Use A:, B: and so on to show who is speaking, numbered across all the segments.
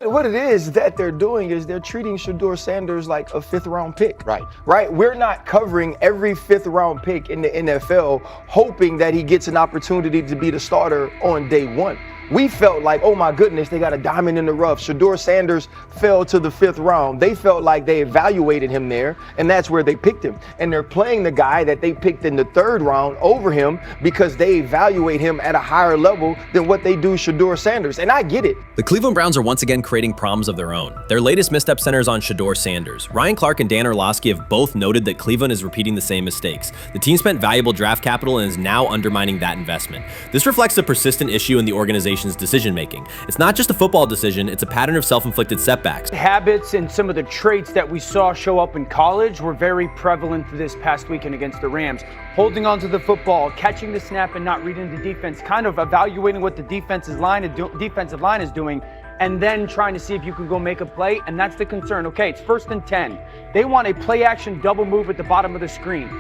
A: What it is that they're doing is they're treating Shedeur Sanders like a 5th-round pick. Right. We're not covering every 5th-round pick in the NFL hoping that he gets an opportunity to be the starter on day one. We felt like, oh my goodness, they got a diamond in the rough. Shedeur Sanders fell to the 5th round. They felt like they evaluated him there, and that's where they picked him. And they're playing the guy that they picked in the 3rd round over him because they evaluate him at a higher level than what they do Shedeur Sanders. And I get it.
B: The Cleveland Browns are once again creating problems of their own. Their latest misstep centers on Shedeur Sanders. Ryan Clark and Dan Orlovsky have both noted that Cleveland is repeating the same mistakes. The team spent valuable draft capital and is now undermining that investment. This reflects a persistent issue in the organization's decision-making. It's not just a football decision, it's a pattern of self-inflicted setbacks.
C: Habits and some of the traits that we saw show up in college were very prevalent this past weekend against the Rams. Holding onto the football, catching the snap and not reading the defense, kind of evaluating what the defensive line is doing, and then trying to see if you can go make a play, and that's the concern. Okay, it's 1st and 10. They want a play-action double move at the bottom of the screen.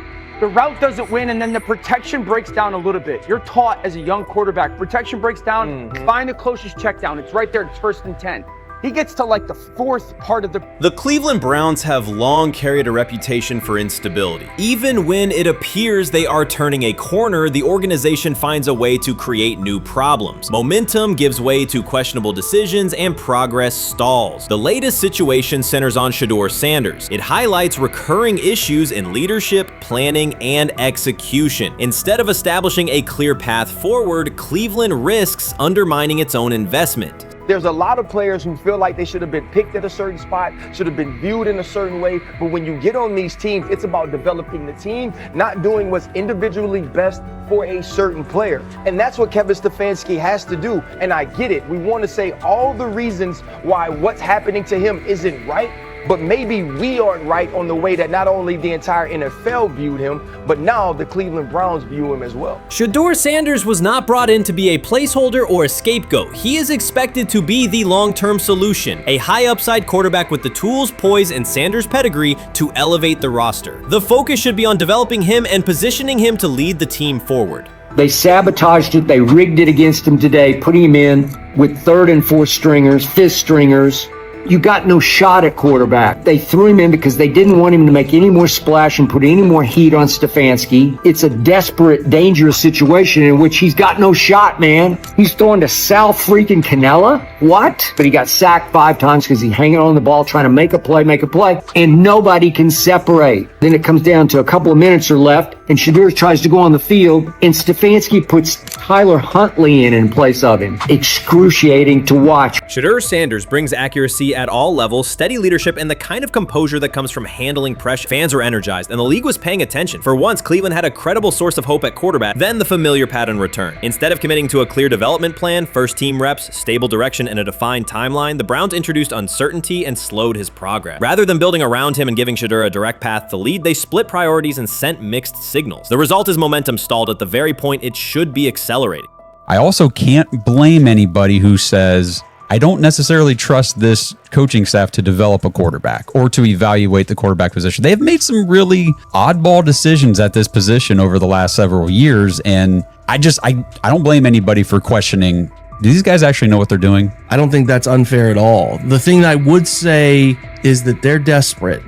C: The route doesn't win, and then the protection breaks down a little bit. You're taught as a young quarterback, protection breaks down, find the closest check down. It's right there, it's 1st and 10. He gets to like the 4th part of the...
B: The Cleveland Browns have long carried a reputation for instability. Even when it appears they are turning a corner, the organization finds a way to create new problems. Momentum gives way to questionable decisions and progress stalls. The latest situation centers on Shedeur Sanders. It highlights recurring issues in leadership, planning, and execution. Instead of establishing a clear path forward, Cleveland risks undermining its own investment.
A: There's a lot of players who feel like they should have been picked at a certain spot, should have been viewed in a certain way. But when you get on these teams, it's about developing the team, not doing what's individually best for a certain player. And that's what Kevin Stefanski has to do. And I get it. We want to say all the reasons why what's happening to him isn't right. But maybe we aren't right on the way that not only the entire NFL viewed him, but now the Cleveland Browns view him as well.
B: Shedeur Sanders was not brought in to be a placeholder or a scapegoat. He is expected to be the long-term solution, a high-upside quarterback with the tools, poise, and Sanders' pedigree to elevate the roster. The focus should be on developing him and positioning him to lead the team forward.
D: They sabotaged it. They rigged it against him today, putting him in with 3rd and 4th stringers, 5th stringers. You got no shot at quarterback. They threw him in because they didn't want him to make any more splash and put any more heat on Stefanski. It's a desperate, dangerous situation in which he's got no shot, man. He's throwing to Sal freaking Cannella. What? But he got sacked 5 times because he's hanging on the ball trying to make a play, and nobody can separate. Then it comes down to a couple of minutes are left, and Shedeur tries to go on the field, and Stefanski puts Tyler Huntley in place of him. Excruciating to watch.
B: Shedeur Sanders brings accuracy at all levels, steady leadership, and the kind of composure that comes from handling pressure. Fans were energized, and the league was paying attention. For once, Cleveland had a credible source of hope at quarterback, then the familiar pattern returned. Instead of committing to a clear development plan, first-team reps, stable direction, and a defined timeline, the Browns introduced uncertainty and slowed his progress. Rather than building around him and giving Shedeur a direct path to lead, they split priorities and sent mixed signals. The result is momentum stalled at the very point it should be accelerating.
E: I also can't blame anybody who says, I don't necessarily trust this coaching staff to develop a quarterback or to evaluate the quarterback position. They've made some really oddball decisions at this position over the last several years, and I don't blame anybody for questioning, do these guys actually know what they're doing?
F: I don't think that's unfair at all. The thing that I would say is that they're desperate.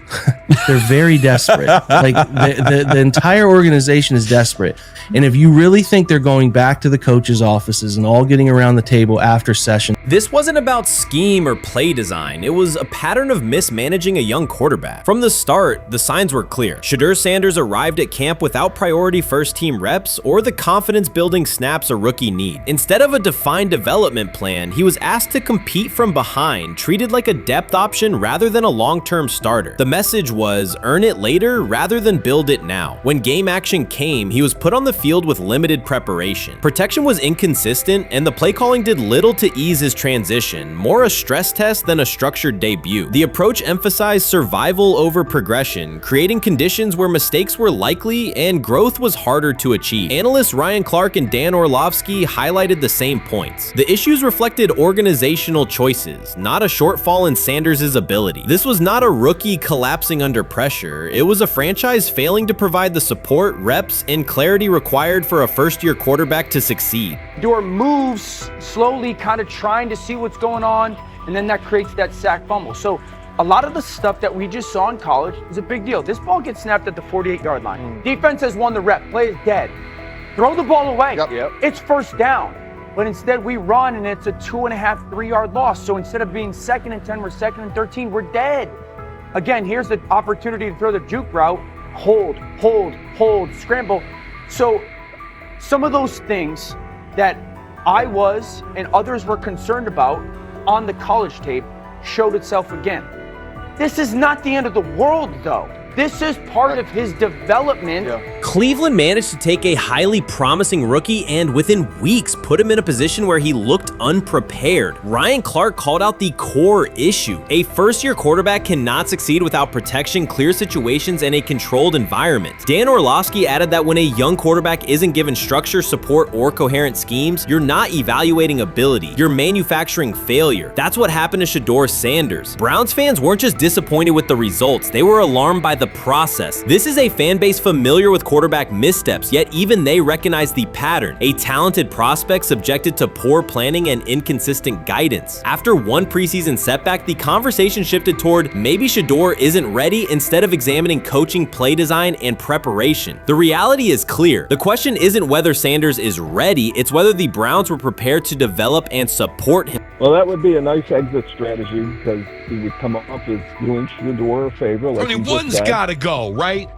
F: They're very desperate. Like the entire organization is desperate. And if you really think they're going back to the coaches' offices and all getting around the table after session.
B: This wasn't about scheme or play design. It was a pattern of mismanaging a young quarterback. From the start, the signs were clear. Shedeur Sanders arrived at camp without priority first-team reps or the confidence-building snaps a rookie need. Instead of a defined development plan, he was asked to compete from behind, treated like a depth option rather than a long-term starter. The message was, earn it later rather than build it now. When game action came, he was put on the field with limited preparation. Protection was inconsistent, and the play calling did little to ease his transition, more a stress test than a structured debut. The approach emphasized survival over progression, creating conditions where mistakes were likely and growth was harder to achieve. Analysts Ryan Clark and Dan Orlovsky highlighted the same points. The issues reflected organizational organizational choices, not a shortfall in Sanders' ability. This was not a rookie collapsing under pressure. It was a franchise failing to provide the support, reps, and clarity required for a first-year quarterback to succeed.
C: Shedeur moves slowly, kind of trying to see what's going on, and then that creates that sack fumble. So a lot of the stuff that we just saw in college is a big deal. This ball gets snapped at the 48-yard line. Defense has won the rep. Play is dead. Throw the ball away.
A: Yep.
C: It's first down. But instead we run and it's a 2.5, 3-yard loss. So instead of being 2nd and 10, we're 2nd and 13. We're dead. Again, here's the opportunity to throw the juke route. Hold, scramble. So some of those things that I was and others were concerned about on the college tape showed itself again. This is not the end of the world, though. This is part of his development.
B: Cleveland managed to take a highly promising rookie and within weeks put him in a position where he looked unprepared. Ryan Clark called out the core issue. A first-year quarterback cannot succeed without protection, clear situations, and a controlled environment. Dan Orlovsky added that when a young quarterback isn't given structure, support, or coherent schemes, you're not evaluating ability, you're manufacturing failure. That's what happened to Shedeur Sanders. Browns fans weren't just disappointed with the results, they were alarmed by the process. This is a fan base familiar with quarterback missteps, yet even they recognize the pattern. A talented prospect subjected to poor planning and inconsistent guidance. After one preseason setback, the conversation shifted toward maybe Shedeur isn't ready instead of examining coaching, play design, and preparation. The reality is clear. The question isn't whether Sanders is ready, it's whether the Browns were prepared to develop and support him.
G: Well, that would be a nice exit strategy because he would come up as doing Shedeur a favor. Like
H: one's got to go, right?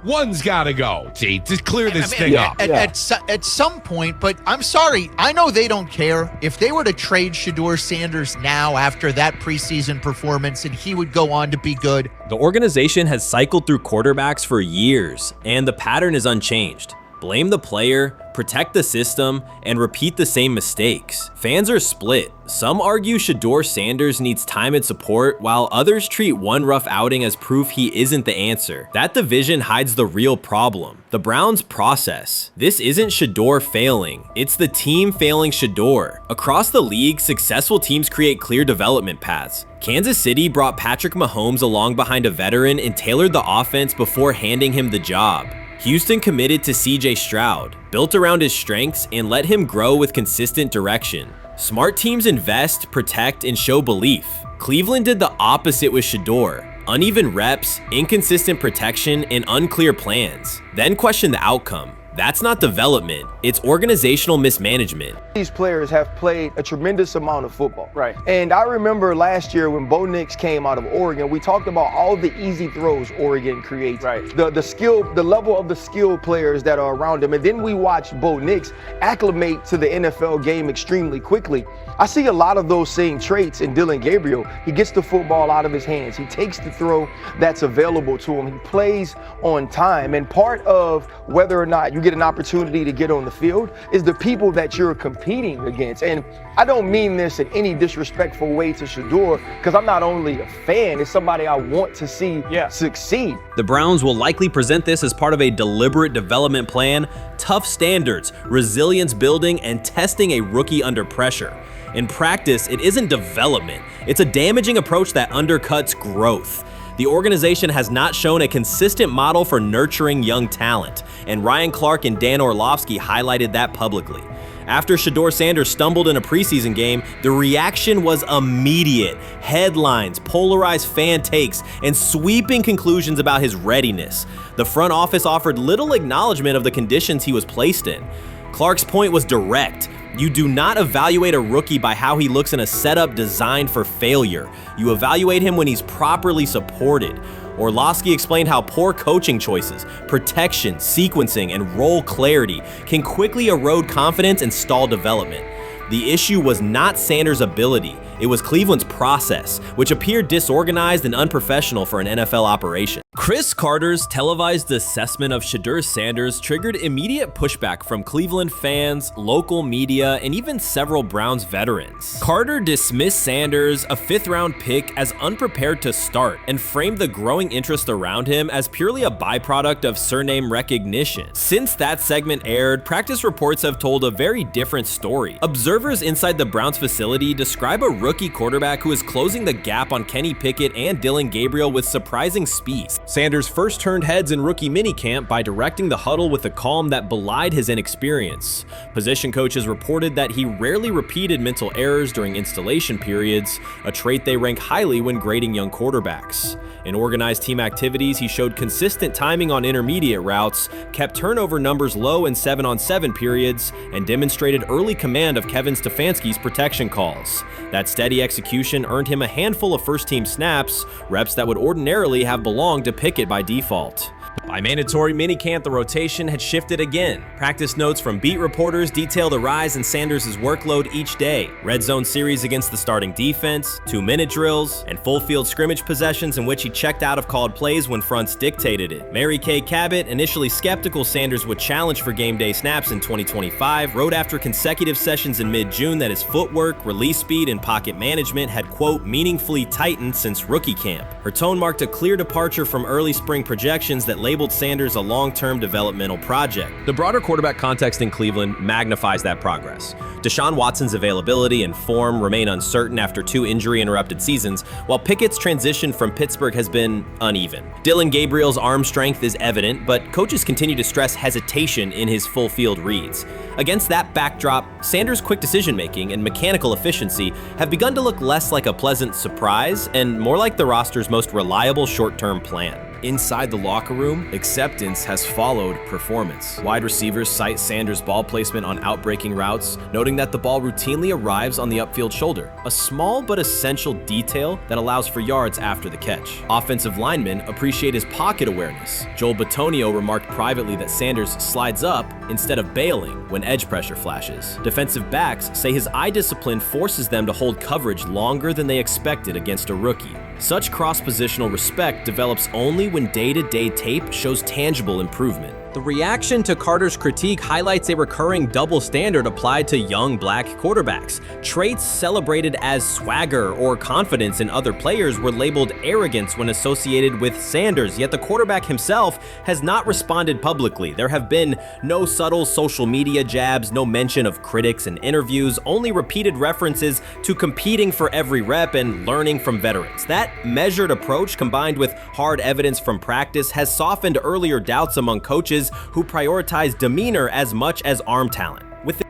H: One's got to go, T, to clear this thing up.
I: At some point, but I'm sorry, I know they don't care. If they were to trade Shedeur Sanders now after that preseason performance and he would go on to be good.
B: The organization has cycled through quarterbacks for years, and the pattern is unchanged. Blame the player, protect the system, and repeat the same mistakes. Fans are split. Some argue Shedeur Sanders needs time and support, while others treat one rough outing as proof he isn't the answer. That division hides the real problem, the Browns' process. This isn't Shedeur failing, it's the team failing Shedeur. Across the league, successful teams create clear development paths. Kansas City brought Patrick Mahomes along behind a veteran and tailored the offense before handing him the job. Houston committed to CJ Stroud, built around his strengths, and let him grow with consistent direction. Smart teams invest, protect, and show belief. Cleveland did the opposite with Shedeur. Uneven reps, inconsistent protection, and unclear plans. Then question the outcome. That's not development, it's organizational mismanagement.
A: These players have played a tremendous amount of football.
C: Right.
A: And I remember last year when Bo Nix came out of Oregon, we talked about all the easy throws Oregon creates.
C: Right.
A: The level of the skill players that are around him. And then we watched Bo Nix acclimate to the NFL game extremely quickly. I see a lot of those same traits in Dillon Gabriel. He gets the football out of his hands. He takes the throw that's available to him. He plays on time. And part of whether or not you get an opportunity to get on the field is the people that you're competing against. And I don't mean this in any disrespectful way to Shedeur, because I'm not only a fan, it's somebody I want to see succeed.
B: The Browns will likely present this as part of a deliberate development plan, tough standards, resilience building, and testing a rookie under pressure. In practice, it isn't development, it's a damaging approach that undercuts growth. The organization has not shown a consistent model for nurturing young talent, and Ryan Clark and Dan Orlovsky highlighted that publicly. After Shedeur Sanders stumbled in a preseason game, the reaction was immediate. Headlines, polarized fan takes, and sweeping conclusions about his readiness. The front office offered little acknowledgement of the conditions he was placed in. Clark's point was direct. You do not evaluate a rookie by how he looks in a setup designed for failure. You evaluate him when he's properly supported. Orlovsky explained how poor coaching choices, protection, sequencing, and role clarity can quickly erode confidence and stall development. The issue was not Sanders' ability, it was Cleveland's process, which appeared disorganized and unprofessional for an NFL operation. Chris Carter's televised assessment of Shedeur Sanders triggered immediate pushback from Cleveland fans, local media, and even several Browns veterans. Carter dismissed Sanders, a 5th-round pick, as unprepared to start and framed the growing interest around him as purely a byproduct of surname recognition. Since that segment aired, practice reports have told a very different story. Observers inside the Browns facility describe a rookie quarterback who is closing the gap on Kenny Pickett and Dillon Gabriel with surprising speed. Sanders first turned heads in rookie minicamp by directing the huddle with a calm that belied his inexperience. Position coaches reported that he rarely repeated mental errors during installation periods, a trait they rank highly when grading young quarterbacks. In organized team activities, he showed consistent timing on intermediate routes, kept turnover numbers low in 7-on-7 periods, and demonstrated early command of Kevin Stefanski's protection calls. That steady execution earned him a handful of first-team snaps, reps that would ordinarily have belonged to Pickett by default. By mandatory minicamp, the rotation had shifted again. Practice notes from beat reporters detail the rise in Sanders' workload each day. Red zone series against the starting defense, 2-minute drills, and full field scrimmage possessions in which he checked out of called plays when fronts dictated it. Mary Kay Cabot, initially skeptical Sanders would challenge for game day snaps in 2025, wrote after consecutive sessions in mid-June that his footwork, release speed, and pocket management had, quote, meaningfully tightened since rookie camp. Her tone marked a clear departure from early spring projections that labeled Sanders a long-term developmental project. The broader quarterback context in Cleveland magnifies that progress. Deshaun Watson's availability and form remain uncertain after 2 injury-interrupted seasons, while Pickett's transition from Pittsburgh has been uneven. Dillon Gabriel's arm strength is evident, but coaches continue to stress hesitation in his full-field reads. Against that backdrop, Sanders' quick decision-making and mechanical efficiency have begun to look less like a pleasant surprise and more like the roster's most reliable short-term plan. Inside the locker room, acceptance has followed performance. Wide receivers cite Sanders' ball placement on outbreaking routes, noting that the ball routinely arrives on the upfield shoulder, a small but essential detail that allows for yards after the catch. Offensive linemen appreciate his pocket awareness. Joel Bitonio remarked privately that Sanders slides up instead of bailing when edge pressure flashes. Defensive backs say his eye discipline forces them to hold coverage longer than they expected against a rookie. Such cross-positional respect develops only when day-to-day tape shows tangible improvement. The reaction to Carter's critique highlights a recurring double standard applied to young black quarterbacks. Traits celebrated as swagger or confidence in other players were labeled arrogance when associated with Sanders, yet the quarterback himself has not responded publicly. There have been no subtle social media jabs, no mention of critics in interviews, only repeated references to competing for every rep and learning from veterans. That measured approach, combined with hard evidence from practice, has softened earlier doubts among coaches who prioritize demeanor as much as arm talent.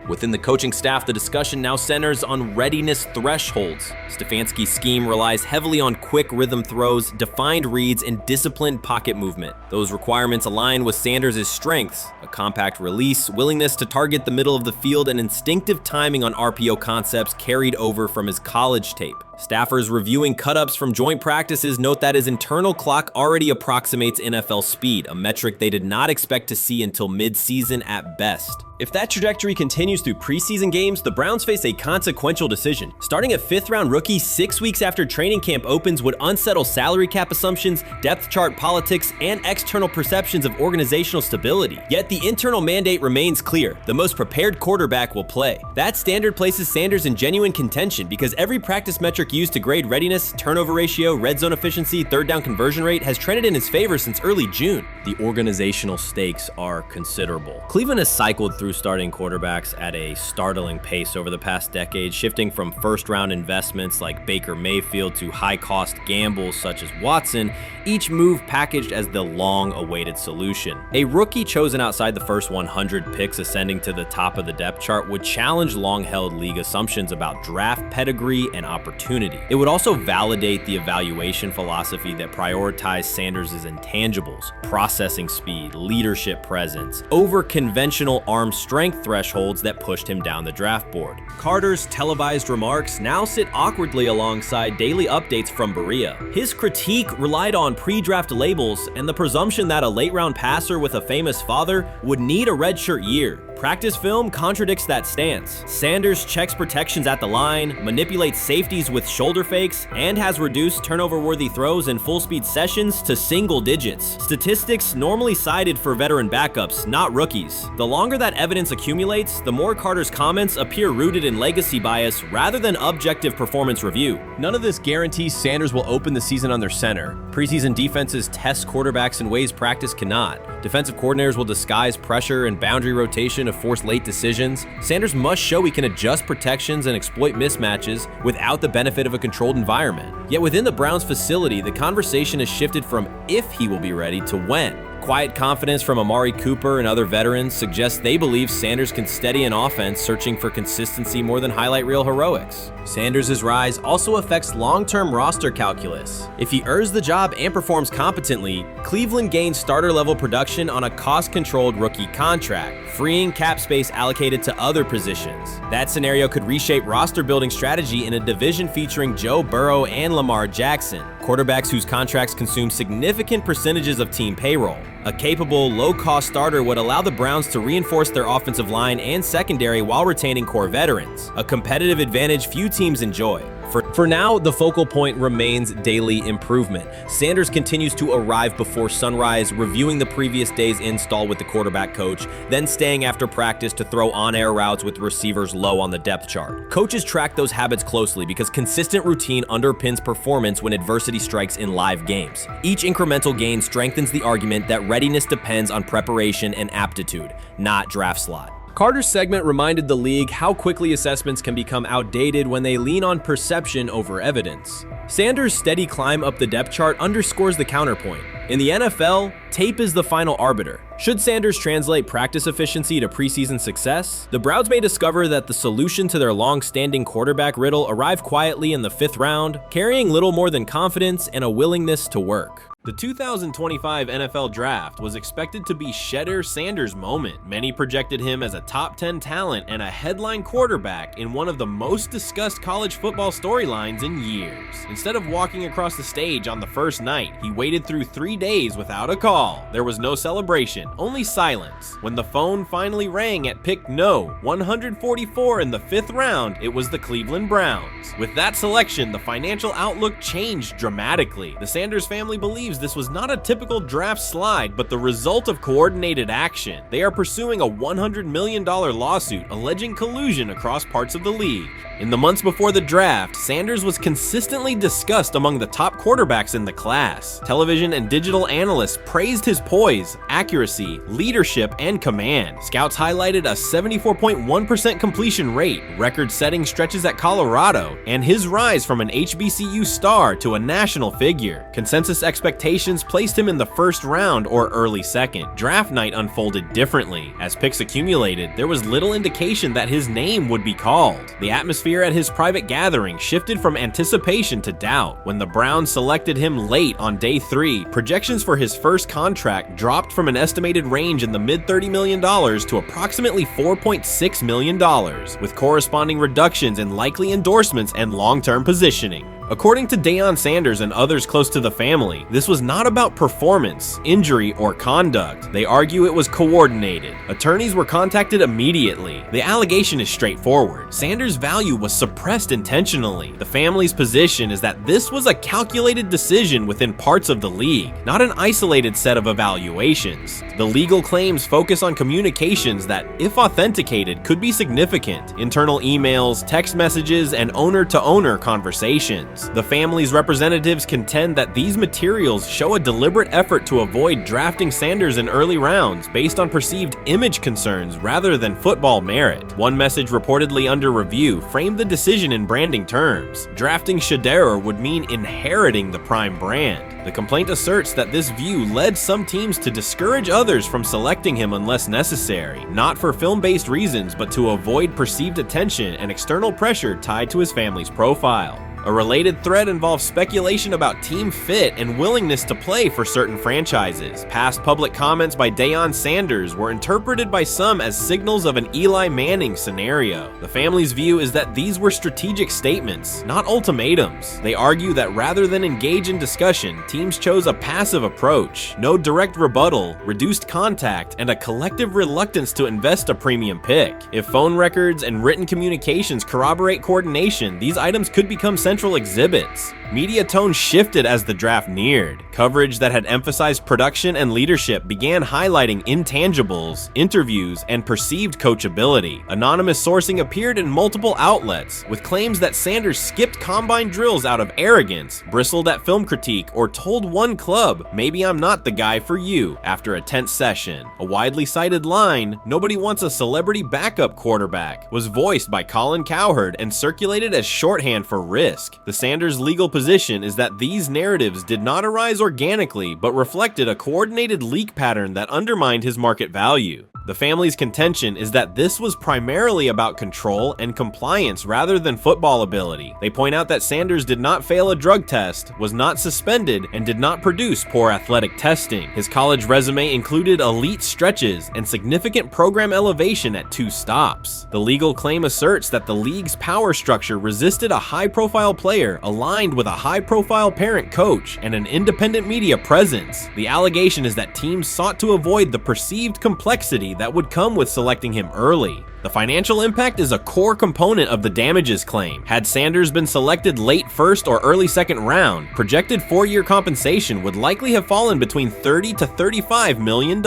B: Within the coaching staff, the discussion now centers on readiness thresholds. Stefanski's scheme relies heavily on quick rhythm throws, defined reads, and disciplined pocket movement. Those requirements align with Sanders' strengths: a compact release, willingness to target the middle of the field, and instinctive timing on RPO concepts carried over from his college tape. Staffers reviewing cut-ups from joint practices note that his internal clock already approximates NFL speed, a metric they did not expect to see until mid-season at best. If that trajectory continues through preseason games, the Browns face a consequential decision. Starting a 5th-round rookie 6 weeks after training camp opens would unsettle salary cap assumptions, depth chart politics, and external perceptions of organizational stability. Yet the internal mandate remains clear: the most prepared quarterback will play. That standard places Sanders in genuine contention because every practice metric used to grade readiness, turnover ratio, red zone efficiency, third down conversion rate has trended in his favor since early June. The organizational stakes are considerable. Cleveland has cycled through starting quarterbacks at a startling pace over the past decade, shifting from first-round investments like Baker Mayfield to high-cost gambles such as Watson, each move packaged as the long-awaited solution. A rookie chosen outside the first 100 picks ascending to the top of the depth chart would challenge long-held league assumptions about draft pedigree and opportunity. It would also validate the evaluation philosophy that prioritized Sanders' intangibles: processing speed, leadership presence, over conventional arm strength thresholds that pushed him down the draft board. Carter's televised remarks now sit awkwardly alongside daily updates from Berea. His critique relied on pre-draft labels and the presumption that a late-round passer with a famous father would need a redshirt year. Practice film contradicts that stance. Sanders checks protections at the line, manipulates safeties with shoulder fakes, and has reduced turnover-worthy throws in full-speed sessions to single digits. Statistics normally cited for veteran backups, not rookies. The longer that evidence accumulates, the more Carter's comments appear rooted in legacy bias rather than objective performance review. None of this guarantees Sanders will open the season under center. Preseason defenses test quarterbacks in ways practice cannot. Defensive coordinators will disguise pressure and boundary rotation to force late decisions. Sanders must show he can adjust protections and exploit mismatches without the benefit of a controlled environment. Yet within the Browns facility, the conversation has shifted from if he will be ready to when. Quiet confidence from Amari Cooper and other veterans suggests they believe Sanders can steady an offense searching for consistency more than highlight reel heroics. Sanders' rise also affects long-term roster calculus. If he earns the job and performs competently, Cleveland gains starter-level production on a cost-controlled rookie contract, freeing cap space allocated to other positions. That scenario could reshape roster-building strategy in a division featuring Joe Burrow and Lamar Jackson, quarterbacks whose contracts consume significant percentages of team payroll. A capable, low-cost starter would allow the Browns to reinforce their offensive line and secondary while retaining core veterans, a competitive advantage few teams enjoy. For now, the focal point remains daily improvement. Sanders continues to arrive before sunrise, reviewing the previous day's install with the quarterback coach, then staying after practice to throw on-air routes with receivers low on the depth chart. Coaches track those habits closely because consistent routine underpins performance when adversity strikes in live games. Each incremental gain strengthens the argument that readiness depends on preparation and aptitude, not draft slot. Carter's segment reminded the league how quickly assessments can become outdated when they lean on perception over evidence. Sanders' steady climb up the depth chart underscores the counterpoint. In the NFL, tape is the final arbiter. Should Sanders translate practice efficiency to preseason success, the Browns may discover that the solution to their long-standing quarterback riddle arrived quietly in the 5th round, carrying little more than confidence and a willingness to work. The 2025 NFL Draft was expected to be Shedeur Sanders' moment. Many projected him as a top 10 talent and a headline quarterback in one of the most discussed college football storylines in years. Instead of walking across the stage on the first night, he waited through 3 days without a call. There was no celebration, only silence. When the phone finally rang at pick no. 144 in the 5th round, it was the Cleveland Browns. With that selection, the financial outlook changed dramatically. The Sanders family believes this was not a typical draft slide, but the result of coordinated action. They are pursuing a $100 million lawsuit alleging collusion across parts of the league. In the months before the draft, Sanders was consistently discussed among the top quarterbacks in the class. Television and digital analysts praised his poise, accuracy, leadership, and command. Scouts highlighted a 74.1% completion rate, record-setting stretches at Colorado, and his rise from an HBCU star to a national figure. Consensus expectations placed him in the 1st round or early 2nd. Draft night unfolded differently. As picks accumulated, there was little indication that his name would be called. The atmosphere at his private gathering shifted from anticipation to doubt. When the Browns selected him late on day 3, projections for his first contract dropped from an estimated range in the mid-$30 million to approximately $4.6 million, with corresponding reductions in likely endorsements and long-term positioning. According to Deion Sanders and others close to the family, this was not about performance, injury, or conduct. They argue it was coordinated. Attorneys were contacted immediately. The allegation is straightforward. Sanders' value was suppressed intentionally. The family's position is that this was a calculated decision within parts of the league, not an isolated set of evaluations. The legal claims focus on communications that, if authenticated, could be significant. Internal emails, text messages, and owner-to-owner conversations. The family's representatives contend that these materials show a deliberate effort to avoid drafting Sanders in early rounds based on perceived image concerns rather than football merit. One message reportedly under review framed the decision in branding terms. Drafting Shedeur would mean inheriting the Prime brand. The complaint asserts that this view led some teams to discourage others from selecting him unless necessary, not for film-based reasons, but to avoid perceived attention and external pressure tied to his family's profile. A related thread involves speculation about team fit and willingness to play for certain franchises. Past public comments by Deion Sanders were interpreted by some as signals of an Eli Manning scenario. The family's view is that these were strategic statements, not ultimatums. They argue that rather than engage in discussion, teams chose a passive approach, no direct rebuttal, reduced contact, and a collective reluctance to invest a premium pick. If phone records and written communications corroborate coordination, these items could become central exhibits. Media tone shifted as the draft neared. Coverage that had emphasized production and leadership began highlighting intangibles, interviews, and perceived coachability. Anonymous sourcing appeared in multiple outlets, with claims that Sanders skipped combine drills out of arrogance, bristled at film critique, or told one club, "Maybe I'm not the guy for you," after a tense session. A widely cited line, "Nobody wants a celebrity backup quarterback," was voiced by Colin Cowherd and circulated as shorthand for risk. The Sanders legal position is that these narratives did not arise organically, but reflected a coordinated leak pattern that undermined his market value. The family's contention is that this was primarily about control and compliance rather than football ability. They point out that Sanders did not fail a drug test, was not suspended, and did not produce poor athletic testing. His college resume included elite stretches and significant program elevation at 2 stops. The legal claim asserts that the league's power structure resisted a high-profile player aligned with a high-profile parent coach and an independent media presence. The allegation is that teams sought to avoid the perceived complexity that would come with selecting him early. The financial impact is a core component of the damages claim. Had Sanders been selected late first or early second round, projected 4-year compensation would likely have fallen between $30 to $35 million,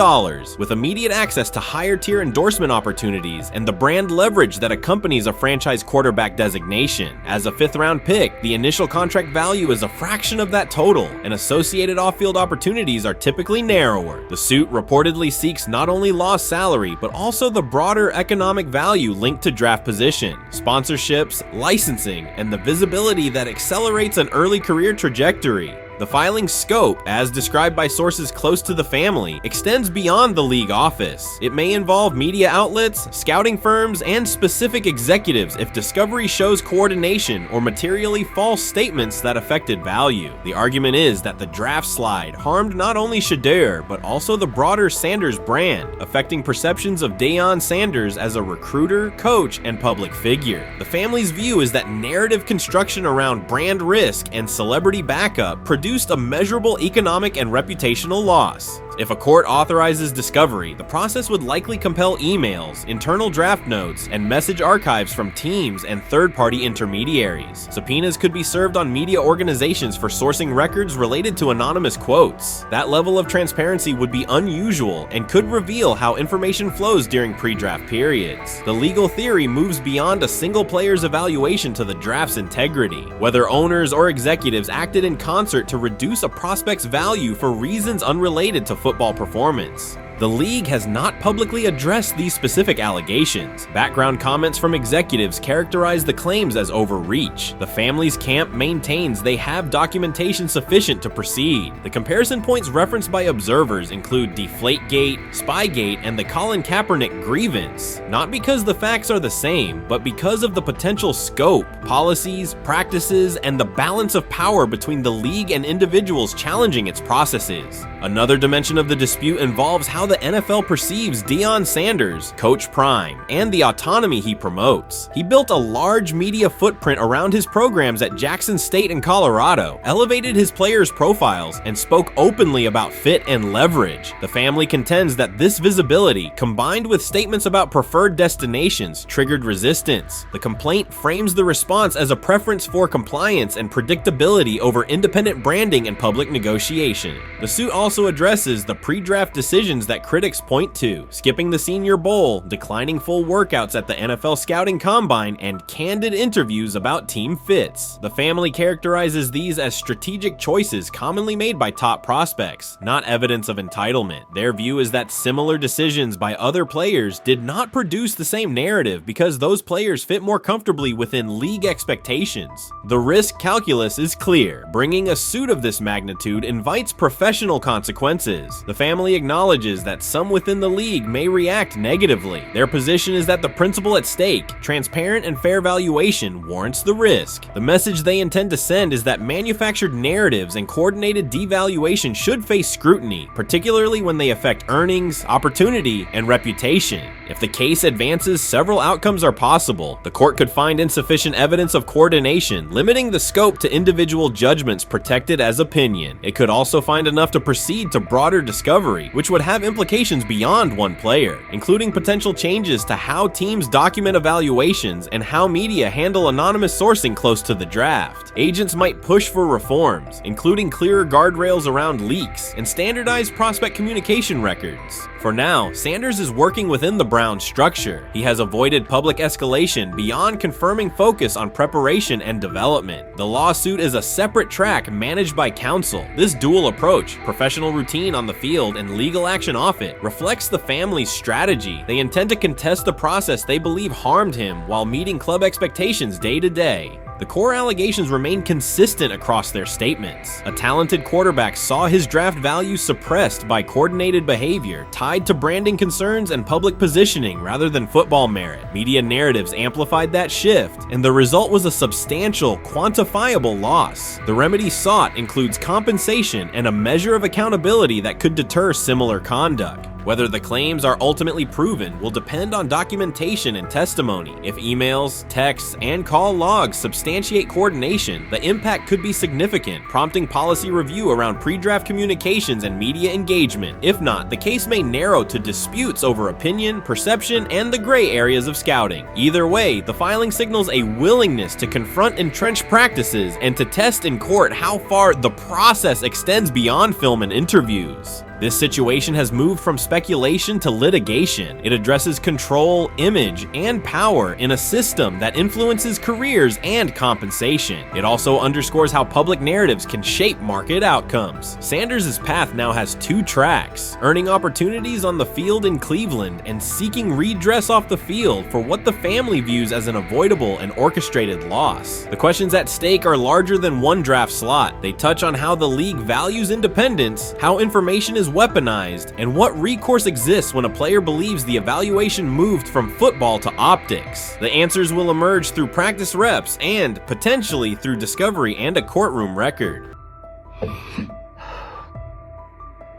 B: with immediate access to higher tier endorsement opportunities and the brand leverage that accompanies a franchise quarterback designation. As a 5th round pick, the initial contract value is a fraction of that total, and associated off-field opportunities are typically narrower. The suit reportedly seeks not only lost salary, but also the broader economic value linked to draft position, sponsorships, licensing, and the visibility that accelerates an early career trajectory. The filing's scope, as described by sources close to the family, extends beyond the league office. It may involve media outlets, scouting firms, and specific executives if discovery shows coordination or materially false statements that affected value. The argument is that the draft slide harmed not only Shedeur, but also the broader Sanders brand, affecting perceptions of Deion Sanders as a recruiter, coach, and public figure. The family's view is that narrative construction around brand risk and celebrity backup produced a measurable economic and reputational loss. If a court authorizes discovery, the process would likely compel emails, internal draft notes, and message archives from teams and third-party intermediaries. Subpoenas could be served on media organizations for sourcing records related to anonymous quotes. That level of transparency would be unusual and could reveal how information flows during pre-draft periods. The legal theory moves beyond a single player's evaluation to the draft's integrity, whether owners or executives acted in concert to reduce a prospect's value for reasons unrelated to football performance. The league has not publicly addressed these specific allegations. Background comments from executives characterize the claims as overreach. The family's camp maintains they have documentation sufficient to proceed. The comparison points referenced by observers include Deflategate, Spygate, and the Colin Kaepernick grievance, not because the facts are the same, but because of the potential scope, policies, practices, and the balance of power between the league and individuals challenging its processes. Another dimension of the dispute involves how the NFL perceives Deion Sanders, Coach Prime, and the autonomy he promotes. He built a large media footprint around his programs at Jackson State and Colorado, elevated his players' profiles, and spoke openly about fit and leverage. The family contends that this visibility, combined with statements about preferred destinations, triggered resistance. The complaint frames the response as a preference for compliance and predictability over independent branding and public negotiation. The suit also addresses the pre-draft decisions that critics point to: skipping the Senior Bowl, declining full workouts at the NFL Scouting Combine, and candid interviews about team fits. The family characterizes these as strategic choices commonly made by top prospects, not evidence of entitlement. Their view is that similar decisions by other players did not produce the same narrative because those players fit more comfortably within league expectations. The risk calculus is clear. Bringing a suit of this magnitude invites professional consequences. The family acknowledges acknowledges that some within the league may react negatively. Their position is that the principle at stake, transparent and fair valuation, warrants the risk. The message they intend to send is that manufactured narratives and coordinated devaluation should face scrutiny, particularly when they affect earnings, opportunity, and reputation. If the case advances, several outcomes are possible. The court could find insufficient evidence of coordination, limiting the scope to individual judgments protected as opinion. It could also find enough to proceed to broader discovery, which would have implications beyond one player, including potential changes to how teams document evaluations and how media handle anonymous sourcing close to the draft. Agents might push for reforms, including clearer guardrails around leaks and standardized prospect communication records. For now, Sanders is working within the Browns structure. He has avoided public escalation beyond confirming focus on preparation and development. The lawsuit is a separate track managed by counsel. This dual approach, professional routine on the field and legal action off it, reflects the family's strategy. They intend to contest the process they believe harmed him while meeting club expectations day to day. The core allegations remain consistent across their statements. A talented quarterback saw his draft value suppressed by coordinated behavior tied to branding concerns and public positioning rather than football merit. Media narratives amplified that shift, and the result was a substantial, quantifiable loss. The remedy sought includes compensation and a measure of accountability that could deter similar conduct. Whether the claims are ultimately proven will depend on documentation and testimony. If emails, texts, and call logs substantiate coordination, the impact could be significant, prompting policy review around pre-draft communications and media engagement. If not, the case may narrow to disputes over opinion, perception, and the gray areas of scouting. Either way, the filing signals a willingness to confront entrenched practices and to test in court how far the process extends beyond film and interviews. This situation has moved from speculation to litigation. It addresses control, image, and power in a system that influences careers and compensation. It also underscores how public narratives can shape market outcomes. Sanders' path now has two tracks: earning opportunities on the field in Cleveland and seeking redress off the field for what the family views as an avoidable and orchestrated loss. The questions at stake are larger than one draft slot. They touch on how the league values independence, how information is weaponized, and what recourse exists when a player believes the evaluation moved from football to optics. The answers will emerge through practice reps and, potentially, through discovery and a courtroom record.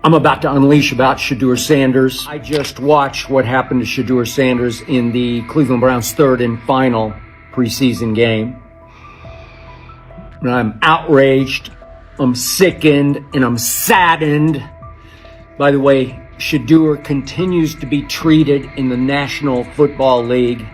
D: I'm about to unleash about Shedeur Sanders. I just watched what happened to Shedeur Sanders in the Cleveland Browns' third and final preseason game. And I'm outraged, I'm sickened, and I'm saddened. By the way, Shedeur continues to be treated in the National Football League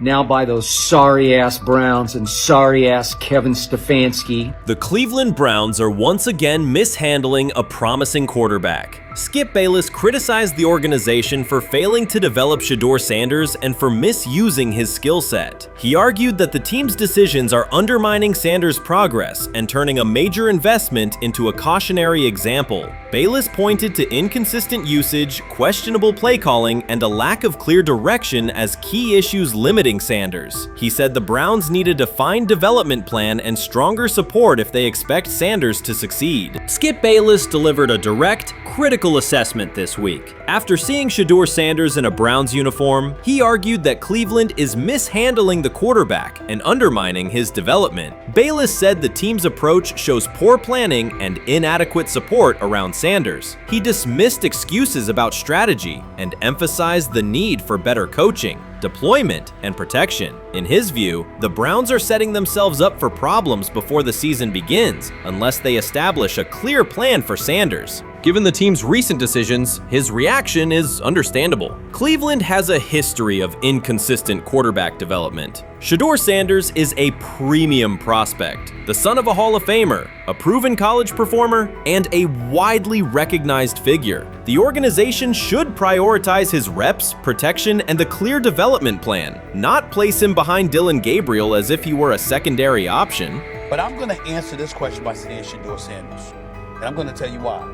D: now by those sorry-ass Browns and sorry-ass Kevin Stefanski.
B: The Cleveland Browns are once again mishandling a promising quarterback. Skip Bayless criticized the organization for failing to develop Shedeur Sanders and for misusing his skill set. He argued that the team's decisions are undermining Sanders' progress and turning a major investment into a cautionary example. Bayless pointed to inconsistent usage, questionable play calling, and a lack of clear direction as key issues limiting Sanders. He said the Browns need a defined development plan and stronger support if they expect Sanders to succeed. Skip Bayless delivered a direct, critical assessment this week. After seeing Shedeur Sanders in a Browns uniform, he argued that Cleveland is mishandling the quarterback and undermining his development. Bayless said the team's approach shows poor planning and inadequate support around Sanders. He dismissed excuses about strategy and emphasized the need for better coaching, deployment, and protection. In his view, the Browns are setting themselves up for problems before the season begins unless they establish a clear plan for Sanders. Given the team's recent decisions, his reaction is understandable. Cleveland has a history of inconsistent quarterback development. Shedeur Sanders is a premium prospect, the son of a Hall of Famer, a proven college performer, and a widely recognized figure. The organization should prioritize his reps, protection, and a clear development plan, not place him behind Dylan Gabriel as if he were a secondary option.
J: But I'm going to answer this question by saying Shedeur Sanders, and I'm going to tell you why.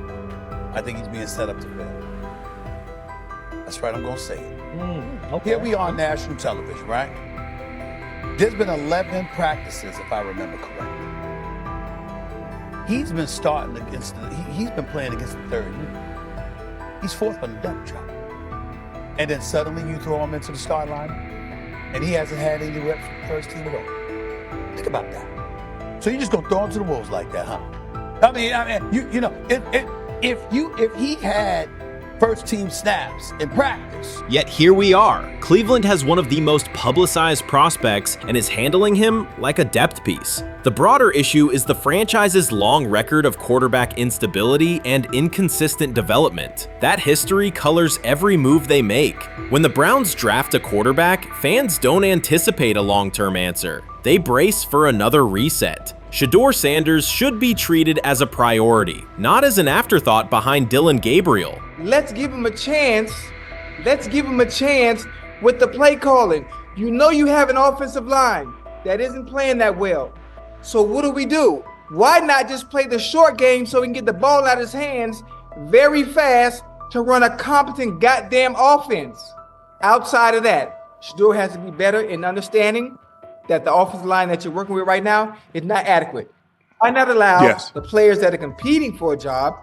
J: I think he's being set up to fail. That's right, I'm going to say it. Okay. Here we are on national television, right? There's been 11 practices, if I remember correctly. He's been starting against he's been playing against the third unit. He's fourth on the depth chart. And then suddenly you throw him into the start line, and he hasn't had any reps for the first team at all. Think about that. So you're just gonna throw him to the wolves like that, huh? I mean, you know, if he had first team snaps in practice.
B: Yet here we are. Cleveland has one of the most publicized prospects and is handling him like a depth piece. The broader issue is the franchise's long record of quarterback instability and inconsistent development. That history colors every move they make. When the Browns draft a quarterback, fans don't anticipate a long-term answer. They brace for another reset. Shedeur Sanders should be treated as a priority, not as an afterthought behind Dylan Gabriel.
K: Let's give him a chance. Let's give him a chance with the play calling. You know you have an offensive line that isn't playing that well. So what do? Why not just play the short game so he can get the ball out of his hands very fast to run a competent goddamn offense? Outside of that, Shedeur has to be better in understanding that the offensive line that you're working with right now is not adequate. Why not allow the players that are competing for a job,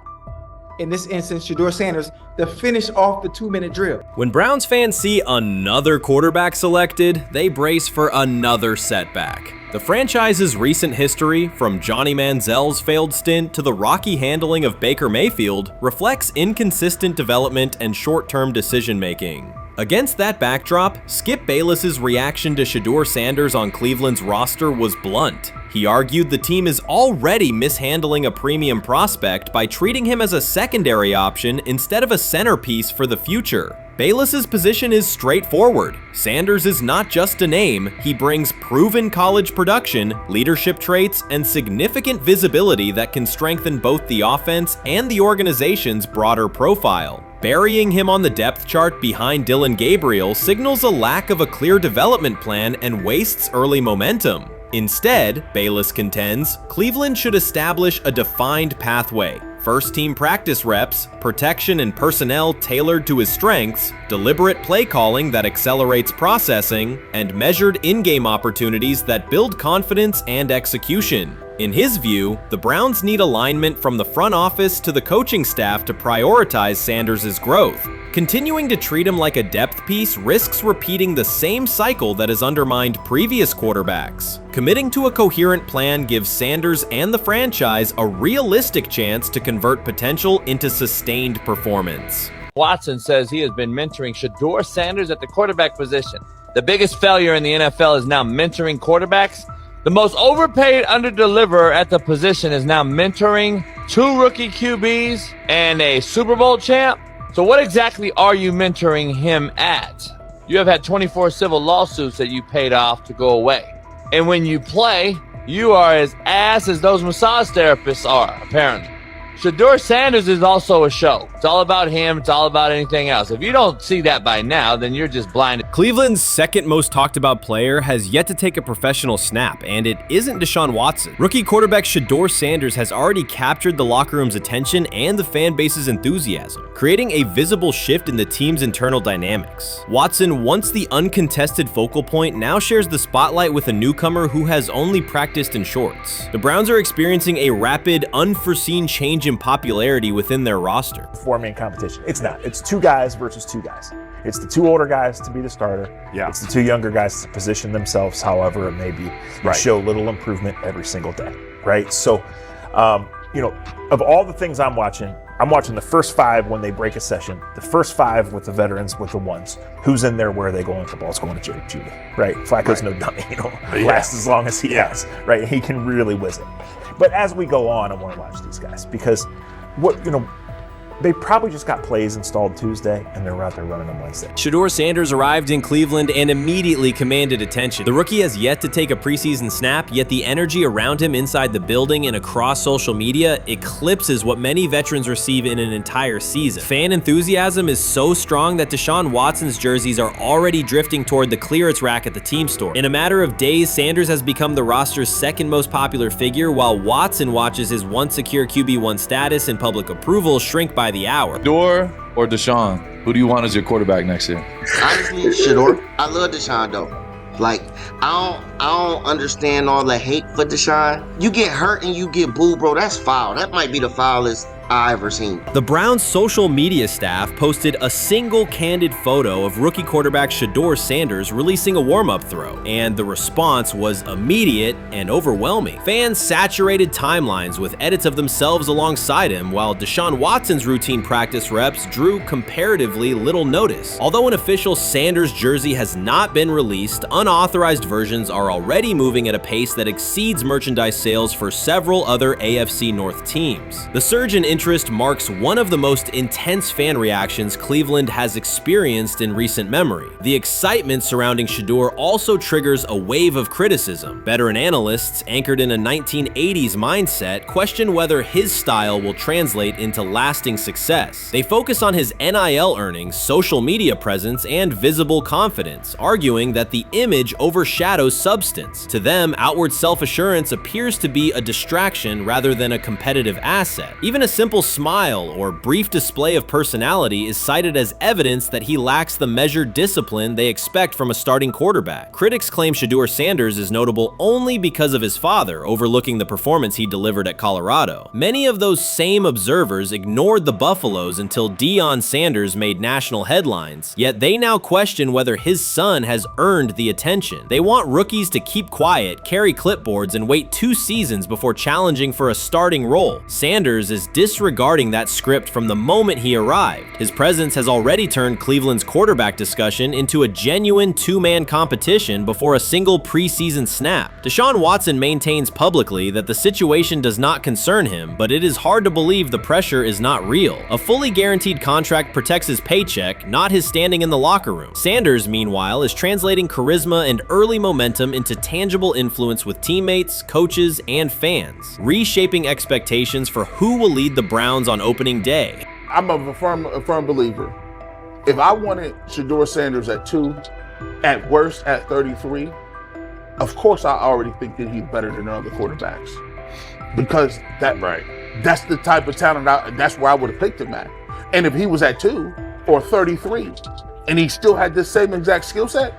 K: in this instance, Shedeur Sanders, to finish off the 2-minute drill?
B: When Browns fans see another quarterback selected, they brace for another setback. The franchise's recent history, from Johnny Manziel's failed stint to the rocky handling of Baker Mayfield, reflects inconsistent development and short-term decision-making. Against that backdrop, Skip Bayless's reaction to Shedeur Sanders on Cleveland's roster was blunt. He argued the team is already mishandling a premium prospect by treating him as a secondary option instead of a centerpiece for the future. Bayless's position is straightforward. Sanders is not just a name, he brings proven college production, leadership traits, and significant visibility that can strengthen both the offense and the organization's broader profile. Burying him on the depth chart behind Dylan Gabriel signals a lack of a clear development plan and wastes early momentum. Instead, Bayless contends, Cleveland should establish a defined pathway. First-team practice reps, protection and personnel tailored to his strengths, deliberate play calling that accelerates processing, and measured in-game opportunities that build confidence and execution. In his view, the Browns need alignment from the front office to the coaching staff to prioritize Sanders' growth. Continuing to treat him like a depth piece risks repeating the same cycle that has undermined previous quarterbacks. Committing to a coherent plan gives Sanders and the franchise a realistic chance to convert potential into sustained performance.
L: Watson says he has been mentoring Shedeur Sanders at the quarterback position. The biggest failure in the NFL is now mentoring quarterbacks. The most overpaid underdeliverer at the position is now mentoring 2 rookie QBs and a Super Bowl champ. So what exactly are you mentoring him at? You have had 24 civil lawsuits that you paid off to go away. And when you play, you are as ass as those massage therapists are, apparently. Shedeur Sanders is also a show. It's all about him. It's all about anything else. If you don't see that by now, then you're just blinded.
B: Cleveland's second most talked about player has yet to take a professional snap, and it isn't Deshaun Watson. Rookie quarterback Shedeur Sanders has already captured the locker room's attention and the fan base's enthusiasm, creating a visible shift in the team's internal dynamics. Watson, once the uncontested focal point, now shares the spotlight with a newcomer who has only practiced in shorts. The Browns are experiencing a rapid, unforeseen change in popularity within their roster.
M: Four-man competition. It's not. It's 2 guys versus 2 guys. It's the 2 older guys to be the starter. Yeah. It's the 2 younger guys to position themselves however it may be. Right. Show little improvement every single day. Right. So, of all the things I'm watching the first 5 when they break a session, the first 5 with the veterans, with the ones. Who's in there? Where are they going? The ball's going to Jerry Judy. Right. Flacco's no dummy. Lasts as long as he has. Right. He can really whiz it. But as we go on, I want to watch these guys because they probably just got plays installed Tuesday and they're out there running on Wednesday.
B: Shedeur Sanders arrived in Cleveland and immediately commanded attention. The rookie has yet to take a preseason snap, yet the energy around him inside the building and across social media eclipses what many veterans receive in an entire season. Fan enthusiasm is so strong that Deshaun Watson's jerseys are already drifting toward the clearance rack at the team store. In a matter of days, Sanders has become the roster's second most popular figure, while Watson watches his once secure QB1 status and public approval shrink by the hour.
N: Shedeur or Deshaun? Who do you want as your quarterback next year?
O: Honestly, Shedeur. I love Deshaun though. Like, I don't understand all the hate for Deshaun. You get hurt and you get booed, bro. That's foul. That might be the foulest I ever seen.
B: The Browns' social media staff posted a single candid photo of rookie quarterback Shedeur Sanders releasing a warm-up throw, and the response was immediate and overwhelming. Fans saturated timelines with edits of themselves alongside him, while Deshaun Watson's routine practice reps drew comparatively little notice. Although an official Sanders jersey has not been released, unauthorized versions are already moving at a pace that exceeds merchandise sales for several other AFC North teams. The surge in interest marks one of the most intense fan reactions Cleveland has experienced in recent memory. The excitement surrounding Shedeur also triggers a wave of criticism. Veteran analysts, anchored in a 1980s mindset, question whether his style will translate into lasting success. They focus on his NIL earnings, social media presence, and visible confidence, arguing that the image overshadows substance. To them, outward self-assurance appears to be a distraction rather than a competitive asset. Even a simple smile or brief display of personality is cited as evidence that he lacks the measured discipline they expect from a starting quarterback. Critics claim Shedeur Sanders is notable only because of his father, overlooking the performance he delivered at Colorado. Many of those same observers ignored the Buffaloes until Deion Sanders made national headlines, yet they now question whether his son has earned the attention. They want rookies to keep quiet, carry clipboards, and wait 2 seasons before challenging for a starting role. Sanders is disregarding that script from the moment he arrived. His presence has already turned Cleveland's quarterback discussion into a genuine two-man competition before a single preseason snap. Deshaun Watson maintains publicly that the situation does not concern him, but it is hard to believe the pressure is not real. A fully guaranteed contract protects his paycheck, not his standing in the locker room. Sanders, meanwhile, is translating charisma and early momentum into tangible influence with teammates, coaches, and fans, reshaping expectations for who will lead the Browns on opening day.
P: I'm a firm believer. If I wanted Shedeur Sanders at 2, at worst at 33, of course I already think that he's better than other quarterbacks. Because that's the type of talent, that's where I would have picked him at. And if he was at 2 or 33, and he still had this same exact skill set,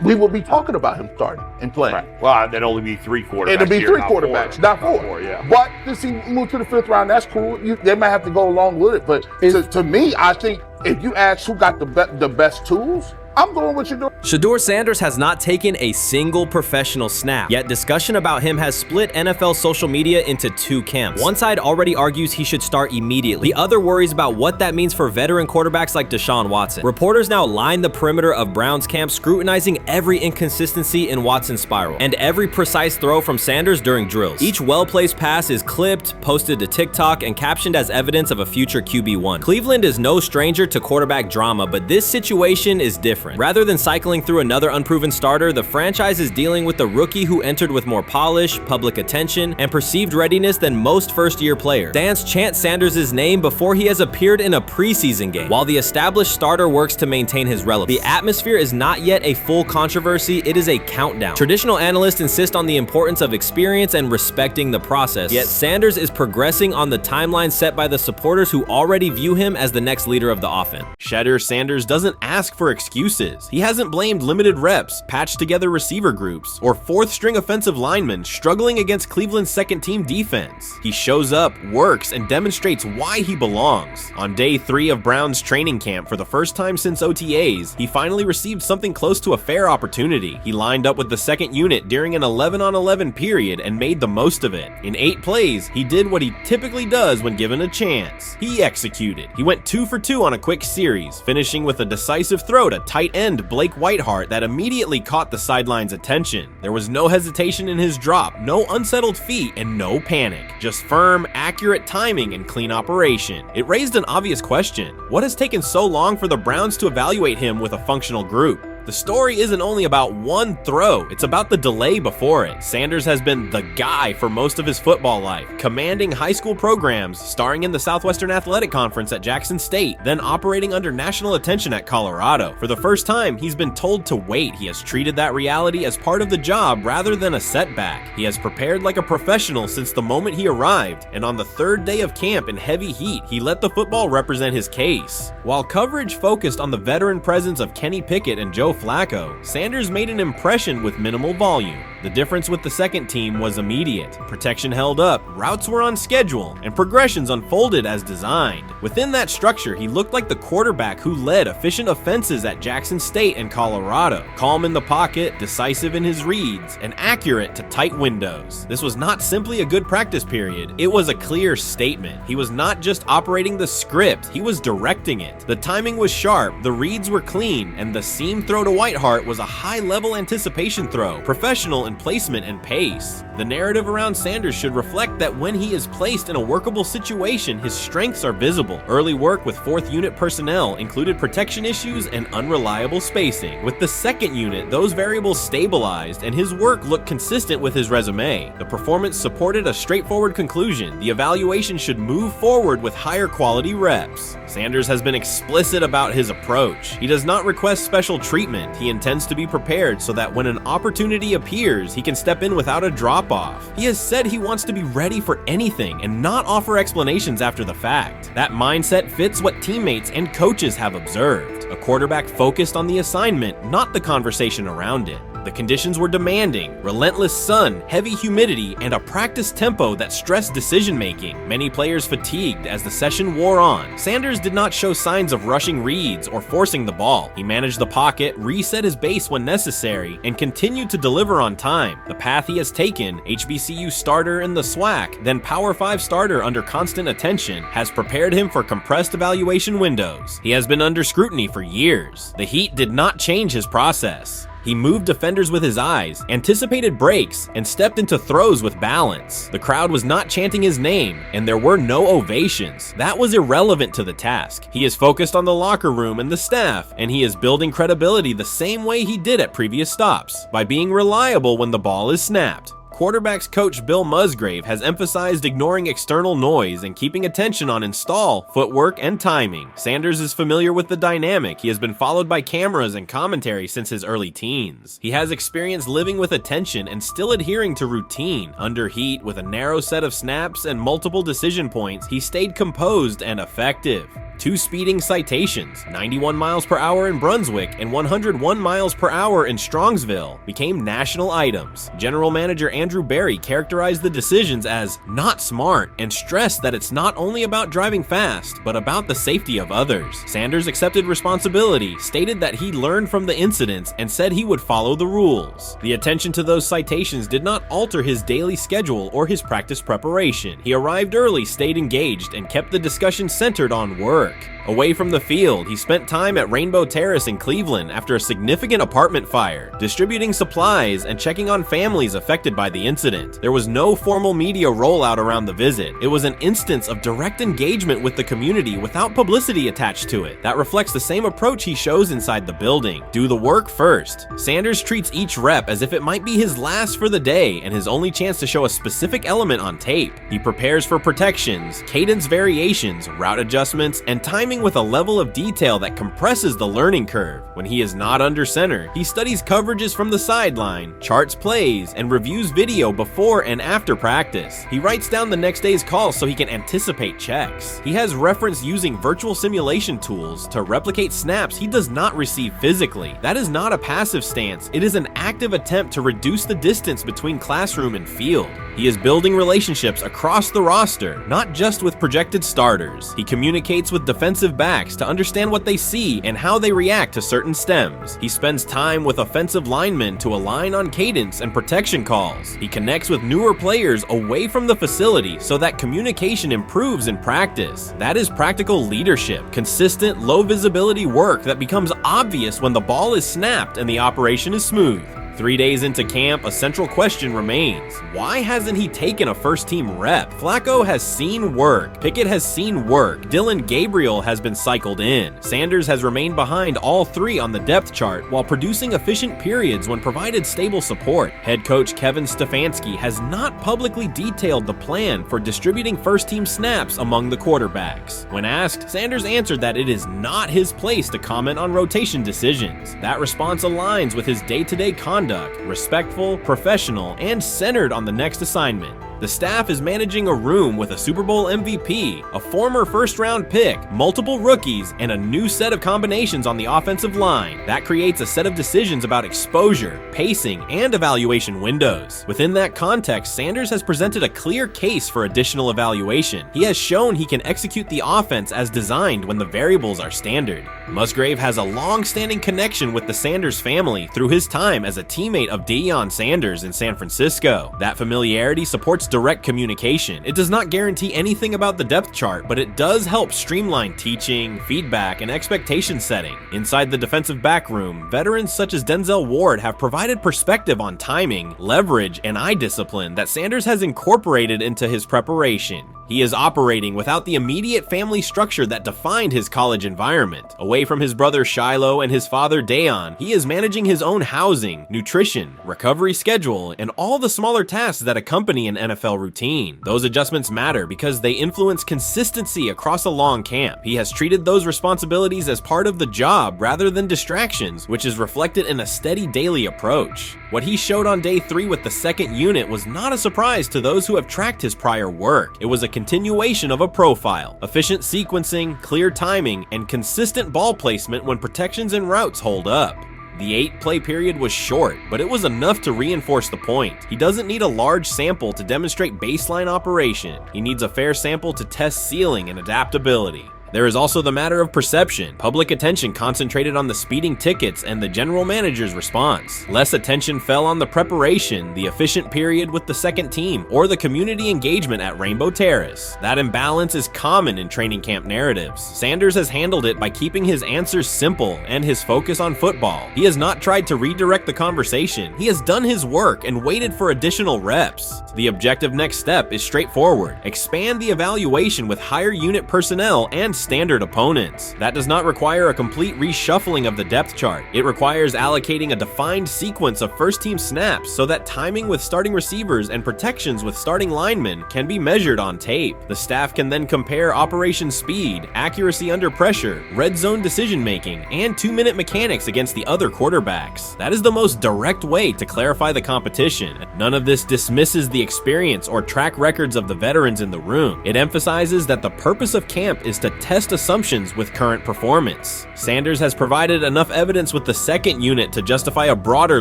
P: we would be talking about him starting and playing.
Q: Right. Well, there'd only be 3 quarterbacks.
P: It'd be 3 quarterbacks, not 4.
Q: Yeah.
P: But since he moved to the 5th round, that's cool. They might have to go along with it. But to me, I think if you ask who got the best tools, I'm going with Shedeur.
B: Shedeur Sanders has not taken a single professional snap, yet discussion about him has split NFL social media into 2 camps. One side already argues he should start immediately. The other worries about what that means for veteran quarterbacks like Deshaun Watson. Reporters now line the perimeter of Browns camp, scrutinizing every inconsistency in Watson's spiral and every precise throw from Sanders during drills. Each well-placed pass is clipped, posted to TikTok, and captioned as evidence of a future QB1. Cleveland is no stranger to quarterback drama, but this situation is different. Rather than cycling through another unproven starter, the franchise is dealing with a rookie who entered with more polish, public attention, and perceived readiness than most first-year players. Fans chant Sanders' name before he has appeared in a preseason game, while the established starter works to maintain his relevance. The atmosphere is not yet a full controversy, it is a countdown. Traditional analysts insist on the importance of experience and respecting the process, yet Sanders is progressing on the timeline set by the supporters who already view him as the next leader of the offense. Shedeur Sanders doesn't ask for excuses. He hasn't blamed limited reps, patched together receiver groups, or 4th-string offensive linemen struggling against Cleveland's second-team defense. He shows up, works, and demonstrates why he belongs. On day 3 of Browns training camp, for the first time since OTAs, he finally received something close to a fair opportunity. He lined up with the second unit during an 11-on-11 period and made the most of it. In 8 plays, he did what he typically does when given a chance. He executed. He went 2 for 2 on a quick series, finishing with a decisive throw to tight end Blake Whiteheart that immediately caught the sideline's attention. There was no hesitation in his drop, no unsettled feet, and no panic. Just firm, accurate timing and clean operation. It raised an obvious question. What has taken so long for the Browns to evaluate him with a functional group? The story isn't only about one throw, it's about the delay before it. Sanders has been the guy for most of his football life, commanding high school programs, starring in the Southwestern Athletic Conference at Jackson State, then operating under national attention at Colorado. For the first time, he's been told to wait. He has treated that reality as part of the job rather than a setback. He has prepared like a professional since the moment he arrived, and on the 3rd day of camp in heavy heat, he let the football represent his case. While coverage focused on the veteran presence of Kenny Pickett and Joe Flacco, Sanders made an impression with minimal volume. The difference with the second team was immediate. Protection held up, routes were on schedule, and progressions unfolded as designed. Within that structure, he looked like the quarterback who led efficient offenses at Jackson State and Colorado. Calm in the pocket, decisive in his reads, and accurate to tight windows. This was not simply a good practice period, it was a clear statement. He was not just operating the script, he was directing it. The timing was sharp, the reads were clean, and the seam throw to Whiteheart was a high-level anticipation throw, professional in placement and pace. The narrative around Sanders should reflect that when he is placed in a workable situation, his strengths are visible. Early work with 4th unit personnel included protection issues and unreliable spacing. With the 2nd unit, those variables stabilized and his work looked consistent with his resume. The performance supported a straightforward conclusion. The evaluation should move forward with higher quality reps. Sanders has been explicit about his approach. He does not request special treatment. He intends to be prepared so that when an opportunity appears, he can step in without a drop-off. He has said he wants to be ready for anything and not offer explanations after the fact. That mindset fits what teammates and coaches have observed. A quarterback focused on the assignment, not the conversation around it. The conditions were demanding, relentless sun, heavy humidity, and a practice tempo that stressed decision-making. Many players fatigued as the session wore on. Sanders did not show signs of rushing reads or forcing the ball. He managed the pocket, reset his base when necessary, and continued to deliver on time. The path he has taken, HBCU starter in the SWAC, then Power 5 starter under constant attention, has prepared him for compressed evaluation windows. He has been under scrutiny for years. The heat did not change his process. He moved defenders with his eyes, anticipated breaks, and stepped into throws with balance. The crowd was not chanting his name, and there were no ovations. That was irrelevant to the task. He is focused on the locker room and the staff, and he is building credibility the same way he did at previous stops, by being reliable when the ball is snapped. Quarterbacks coach Bill Musgrave has emphasized ignoring external noise and keeping attention on install, footwork, and timing. Sanders is familiar with the dynamic. He has been followed by cameras and commentary since his early teens. He has experience living with attention and still adhering to routine. Under heat, with a narrow set of snaps and multiple decision points, he stayed composed and effective. 2 speeding citations, 91 miles per hour in Brunswick and 101 miles per hour in Strongsville, became national items. General Manager Andrew Berry characterized the decisions as not smart and stressed that it's not only about driving fast, but about the safety of others. Sanders accepted responsibility, stated that he learned from the incidents, and said he would follow the rules. The attention to those citations did not alter his daily schedule or his practice preparation. He arrived early, stayed engaged, and kept the discussion centered on work. Away from the field, he spent time at Rainbow Terrace in Cleveland after a significant apartment fire, distributing supplies and checking on families affected by the incident. There was no formal media rollout around the visit. It was an instance of direct engagement with the community without publicity attached to it. That reflects the same approach he shows inside the building. Do the work first. Sanders treats each rep as if it might be his last for the day and his only chance to show a specific element on tape. He prepares for protections, cadence variations, route adjustments, and timing with a level of detail that compresses the learning curve. When he is not under center, he studies coverages from the sideline, charts plays, and reviews video before and after practice. He writes down the next day's calls so he can anticipate checks. He has referenced using virtual simulation tools to replicate snaps he does not receive physically. That is not a passive stance, it is an active attempt to reduce the distance between classroom and field. He is building relationships across the roster, not just with projected starters. He communicates with defensive backs to understand what they see and how they react to certain stems. He spends time with offensive linemen to align on cadence and protection calls. He connects with newer players away from the facility so that communication improves in practice. That is practical leadership, consistent, low visibility work that becomes obvious when the ball is snapped and the operation is smooth. 3 days into camp, a central question remains. Why hasn't he taken a first-team rep? Flacco has seen work. Pickett has seen work. Dylan Gabriel has been cycled in. Sanders has remained behind all 3 on the depth chart while producing efficient periods when provided stable support. Head coach Kevin Stefanski has not publicly detailed the plan for distributing first-team snaps among the quarterbacks. When asked, Sanders answered that it is not his place to comment on rotation decisions. That response aligns with his day-to-day conduct, respectful, professional, and centered on the next assignment. The staff is managing a room with a Super Bowl MVP, a former first-round pick, multiple rookies, and a new set of combinations on the offensive line. That creates a set of decisions about exposure, pacing, and evaluation windows. Within that context, Sanders has presented a clear case for additional evaluation. He has shown he can execute the offense as designed when the variables are standard. Musgrave has a long-standing connection with the Sanders family through his time as a teammate of Deion Sanders in San Francisco. That familiarity supports direct communication. It does not guarantee anything about the depth chart, but it does help streamline teaching, feedback, and expectation setting. Inside the defensive back room, veterans such as Denzel Ward have provided perspective on timing, leverage, and eye discipline that Sanders has incorporated into his preparation. He is operating without the immediate family structure that defined his college environment. Away from his brother Shiloh and his father Deion, he is managing his own housing, nutrition, recovery schedule, and all the smaller tasks that accompany an NFL routine. Those adjustments matter because they influence consistency across a long camp. He has treated those responsibilities as part of the job rather than distractions, which is reflected in a steady daily approach. What he showed on day 3 with the second unit was not a surprise to those who have tracked his prior work. It was a continuation of a profile, efficient sequencing, clear timing, and consistent ball placement when protections and routes hold up. The 8-play period was short, but it was enough to reinforce the point. He doesn't need a large sample to demonstrate baseline operation. He needs a fair sample to test ceiling and adaptability. There is also the matter of perception. Public attention concentrated on the speeding tickets and the general manager's response. Less attention fell on the preparation, the efficient period with the second team, or the community engagement at Rainbow Terrace. That imbalance is common in training camp narratives. Sanders has handled it by keeping his answers simple and his focus on football. He has not tried to redirect the conversation. He has done his work and waited for additional reps. The objective next step is straightforward. Expand the evaluation with higher unit personnel and standard opponents. That does not require a complete reshuffling of the depth chart. It requires allocating a defined sequence of first-team snaps so that timing with starting receivers and protections with starting linemen can be measured on tape. The staff can then compare operation speed, accuracy under pressure, red zone decision-making, and 2-minute mechanics against the other quarterbacks. That is the most direct way to clarify the competition. None of this dismisses the experience or track records of the veterans in the room. It emphasizes that the purpose of camp is to test assumptions with current performance. Sanders has provided enough evidence with the second unit to justify a broader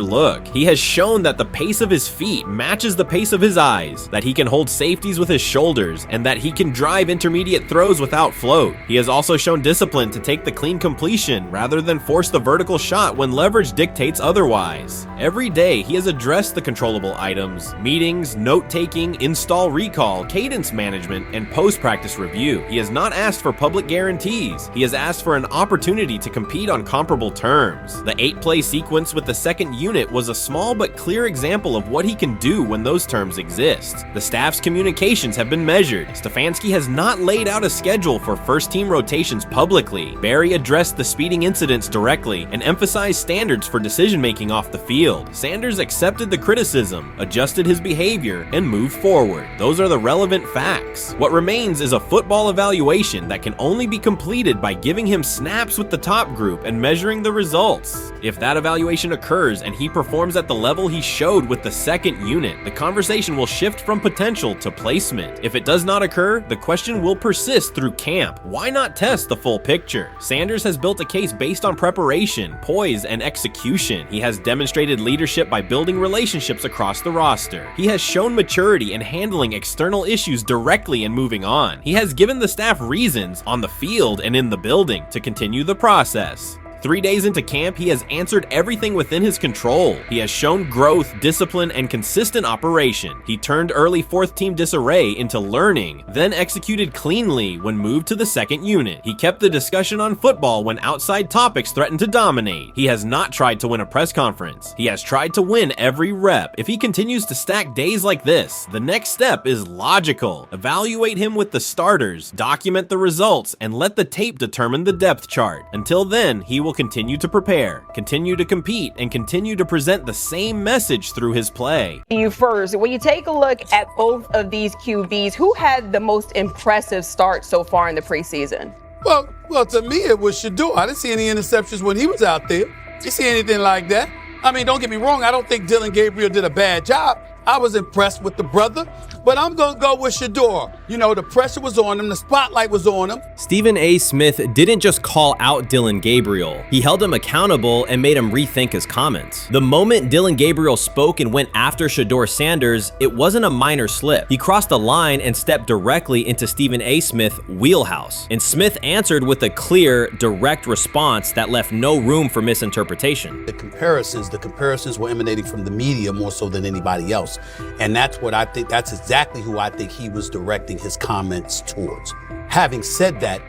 B: look. He has shown that the pace of his feet matches the pace of his eyes, that he can hold safeties with his shoulders, and that he can drive intermediate throws without float. He has also shown discipline to take the clean completion rather than force the vertical shot when leverage dictates otherwise. Every day, he has addressed the controllable items, meetings, note-taking, install recall, cadence management, and post-practice review. He has not asked for public guarantees. He has asked for an opportunity to compete on comparable terms. The 8-play sequence with the second unit was a small but clear example of what he can do when those terms exist. The staff's communications have been measured. Stefanski has not laid out a schedule for first-team rotations publicly. Barry addressed the speeding incidents directly and emphasized standards for decision-making off the field. Sanders accepted the criticism, adjusted his behavior, and moved forward. Those are the relevant facts. What remains is a football evaluation that can only be completed by giving him snaps with the top group and measuring the results. If that evaluation occurs and he performs at the level he showed with the second unit, the conversation will shift from potential to placement. If it does not occur, the question will persist through camp. Why not test the full picture? Sanders has built a case based on preparation, poise, and execution. He has demonstrated leadership by building relationships across the roster. He has shown maturity in handling external issues directly and moving on. He has given the staff reasons on the field and in the building to continue the process. 3 days into camp, he has answered everything within his control. He has shown growth, discipline, and consistent operation. He turned early fourth-team disarray into learning, then executed cleanly when moved to the second unit. He kept the discussion on football when outside topics threatened to dominate. He has not tried to win a press conference. He has tried to win every rep. If he continues to stack days like this, the next step is logical. Evaluate him with the starters, document the results, and let the tape determine the depth chart. Until then, he will continue to prepare, continue to compete, and continue to present the same message through his play.
R: You first, when you take a look at both of these QBs, who had the most impressive start so far in the preseason?
J: Well, to me, it was Shedeur. I didn't see any interceptions when he was out there. You see anything like that? I mean, don't get me wrong. I don't think Dylan Gabriel did a bad job. I was impressed with the brother. but I'm going to go with Shedeur. You know, the pressure was on him. The spotlight was on him.
B: Stephen A. Smith didn't just call out Dillon Gabriel. He held him accountable and made him rethink his comments. The moment Dillon Gabriel spoke and went after Shedeur Sanders, it wasn't a minor slip. He crossed the line and stepped directly into Stephen A. Smith's wheelhouse. And Smith answered with a clear, direct response that left no room for misinterpretation.
J: The comparisons were emanating from the media more so than anybody else. And that's what I think, that's exactly who I think he was directing his comments towards. Having said that,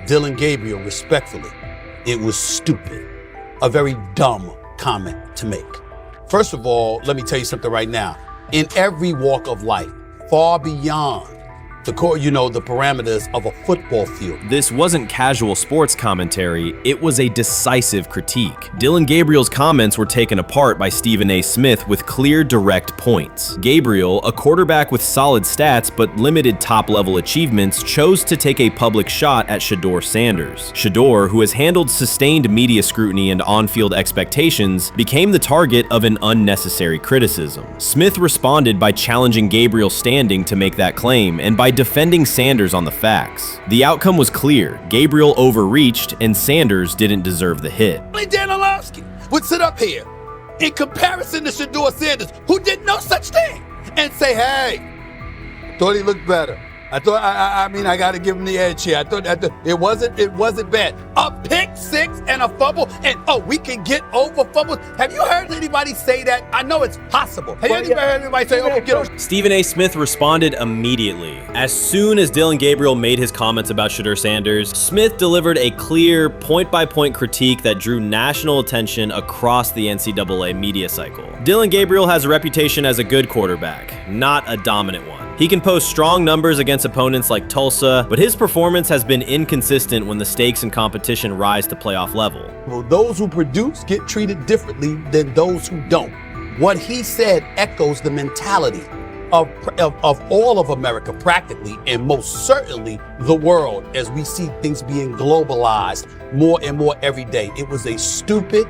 J: Dillon Gabriel, respectfully, it was stupid. A very dumb comment to make. First of all, let me tell you something right now. In every walk of life, far beyond the parameters of a football field.
B: This wasn't casual sports commentary, it was a decisive critique. Dillon Gabriel's comments were taken apart by Stephen A. Smith with clear, direct points. Gabriel, a quarterback with solid stats but limited top-level achievements, chose to take a public shot at Shedeur Sanders. Shedeur, who has handled sustained media scrutiny and on-field expectations, became the target of an unnecessary criticism. Smith responded by challenging Gabriel's standing to make that claim, and by defending Sanders on the facts. The outcome was clear. Gabriel overreached, and Sanders didn't deserve the hit.
J: Dan Orlovsky would sit up here in comparison to Shedeur Sanders, who did no such thing, and say, hey, thought he looked better. I got to give him the edge here. I thought it wasn't bad. A pick six and a fumble, and we can get over fumbles. Have you heard anybody say that? I know it's possible. Have you ever heard anybody say, get over?
B: Stephen A. Smith responded immediately. As soon as Dillon Gabriel made his comments about Shedeur Sanders, Smith delivered a clear, point-by-point critique that drew national attention across the NCAA media cycle. Dillon Gabriel has a reputation as a good quarterback, not a dominant one. He can post strong numbers against opponents like Tulsa, but his performance has been inconsistent when the stakes and competition rise to playoff level.
J: Well, those who produce get treated differently than those who don't. What he said echoes the mentality of all of America practically, and most certainly the world, as we see things being globalized more and more every day. It was a stupid,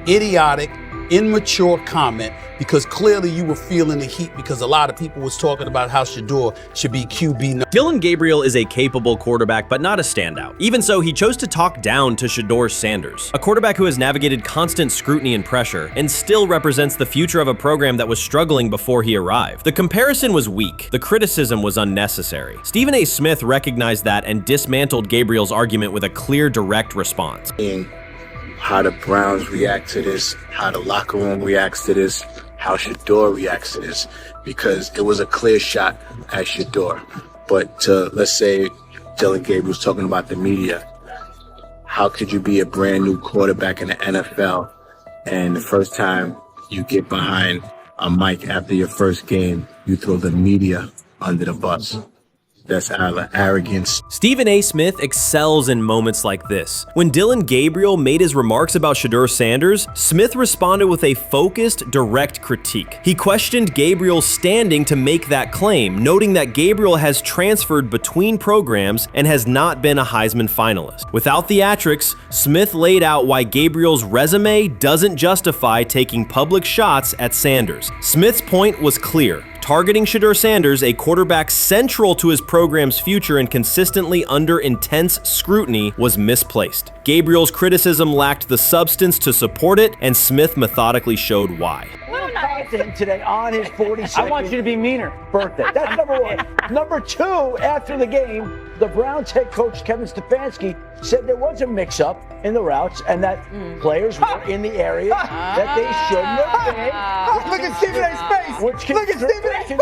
J: idiotic, immature comment, because clearly you were feeling the heat because a lot of people was talking about how Shedeur should be QB.
B: Dillon Gabriel is a capable quarterback, but not a standout. Even so, he chose to talk down to Shedeur Sanders, a quarterback who has navigated constant scrutiny and pressure and still represents the future of a program that was struggling before he arrived. The comparison was weak. The criticism was unnecessary. Stephen A. Smith recognized that and dismantled Gabriel's argument with a clear, direct response.
S: How the Browns react to this, how the locker room reacts to this, how Shedeur reacts to this, because it was a clear shot at Shedeur. But let's say Dillon Gabriel's talking about the media. How could you be a brand new quarterback in the NFL and the first time you get behind a mic after your first game, you throw the media under the bus? That's arrogance.
B: Stephen A. Smith excels in moments like this. When Dillon Gabriel made his remarks about Shedeur Sanders, Smith responded with a focused, direct critique. He questioned Gabriel's standing to make that claim, noting that Gabriel has transferred between programs and has not been a Heisman finalist. Without theatrics, Smith laid out why Gabriel's resume doesn't justify taking public shots at Sanders. Smith's point was clear. Targeting Shedeur Sanders, a quarterback central to his program's future and consistently under intense scrutiny, was misplaced. Gabriel's criticism lacked the substance to support it, and Smith methodically showed why.
T: Today on his 42nd
C: I want you to be meaner.
T: birthday. That's number one. Number two, after the game, the Browns head coach Kevin Stefanski said there was a mix-up in the routes and that players were in the area that they shouldn't have been.
K: Look at Stephen A's face. Look at Stephen A's face.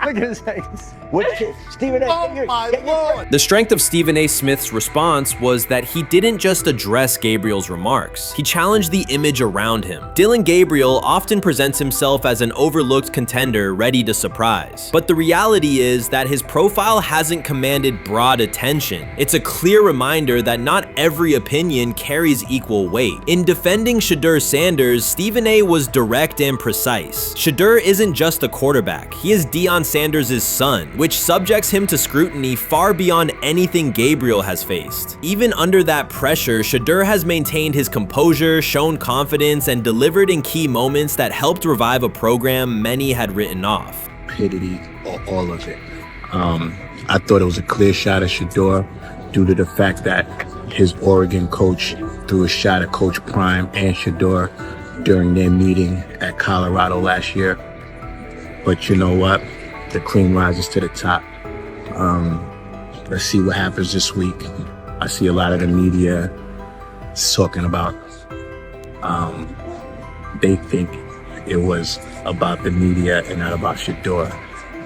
K: Look at his face.
T: Stephen A.
B: The strength of Stephen A. Smith's response was that he didn't just address Gabriel's remarks. He challenged the image around him. Dillon Gabriel often presents himself as an overlooked contender ready to surprise. But the reality is that his profile hasn't commanded broad attention. It's a clear reminder that not every opinion carries equal weight. In defending Shedeur Sanders, Stephen A. was direct and precise. Shedeur isn't just a quarterback. He is Deion Sanders' son, which subjects him to scrutiny far beyond anything Gabriel has faced. Even under that pressure, Shedeur has maintained his composure, shown confidence, and delivered in key moments that helped revive a program many had written off.
S: Stupidity, all of it. I thought it was a clear shot at Shedeur due to the fact that his Oregon coach threw a shot at Coach Prime and Shedeur during their meeting at Colorado last year. But you know what? The cream rises to the top. Let's see what happens this week. I see a lot of the media talking about they think it was about the media and not about Shedeur.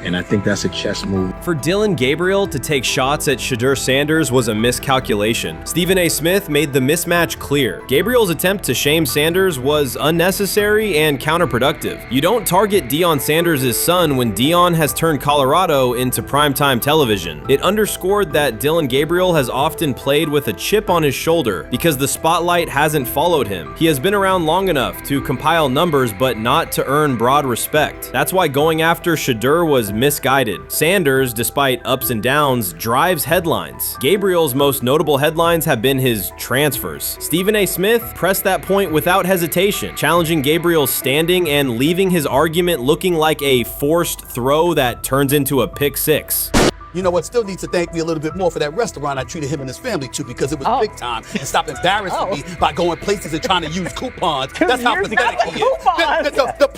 S: And I think that's a chess move.
B: For Dillon Gabriel to take shots at Shedeur Sanders was a miscalculation. Stephen A. Smith made the mismatch clear. Gabriel's attempt to shame Sanders was unnecessary and counterproductive. You don't target Deion Sanders' son when Deion has turned Colorado into primetime television. It underscored that Dillon Gabriel has often played with a chip on his shoulder because the spotlight hasn't followed him. He has been around long enough to compile numbers but not to earn broad respect. That's why going after Shedeur was misguided. Sanders, despite ups and downs, drives headlines. Gabriel's most notable headlines have been his transfers. Stephen A. Smith pressed that point without hesitation, challenging Gabriel's standing and leaving his argument looking like a forced throw that turns into a pick six.
J: You know what? Still needs to thank me a little bit more for that restaurant I treated him and his family to, because it was big time, and stopped embarrassing me by going places and trying to use coupons. That's how pathetic he is. The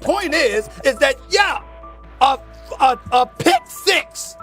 J: point is that a pick six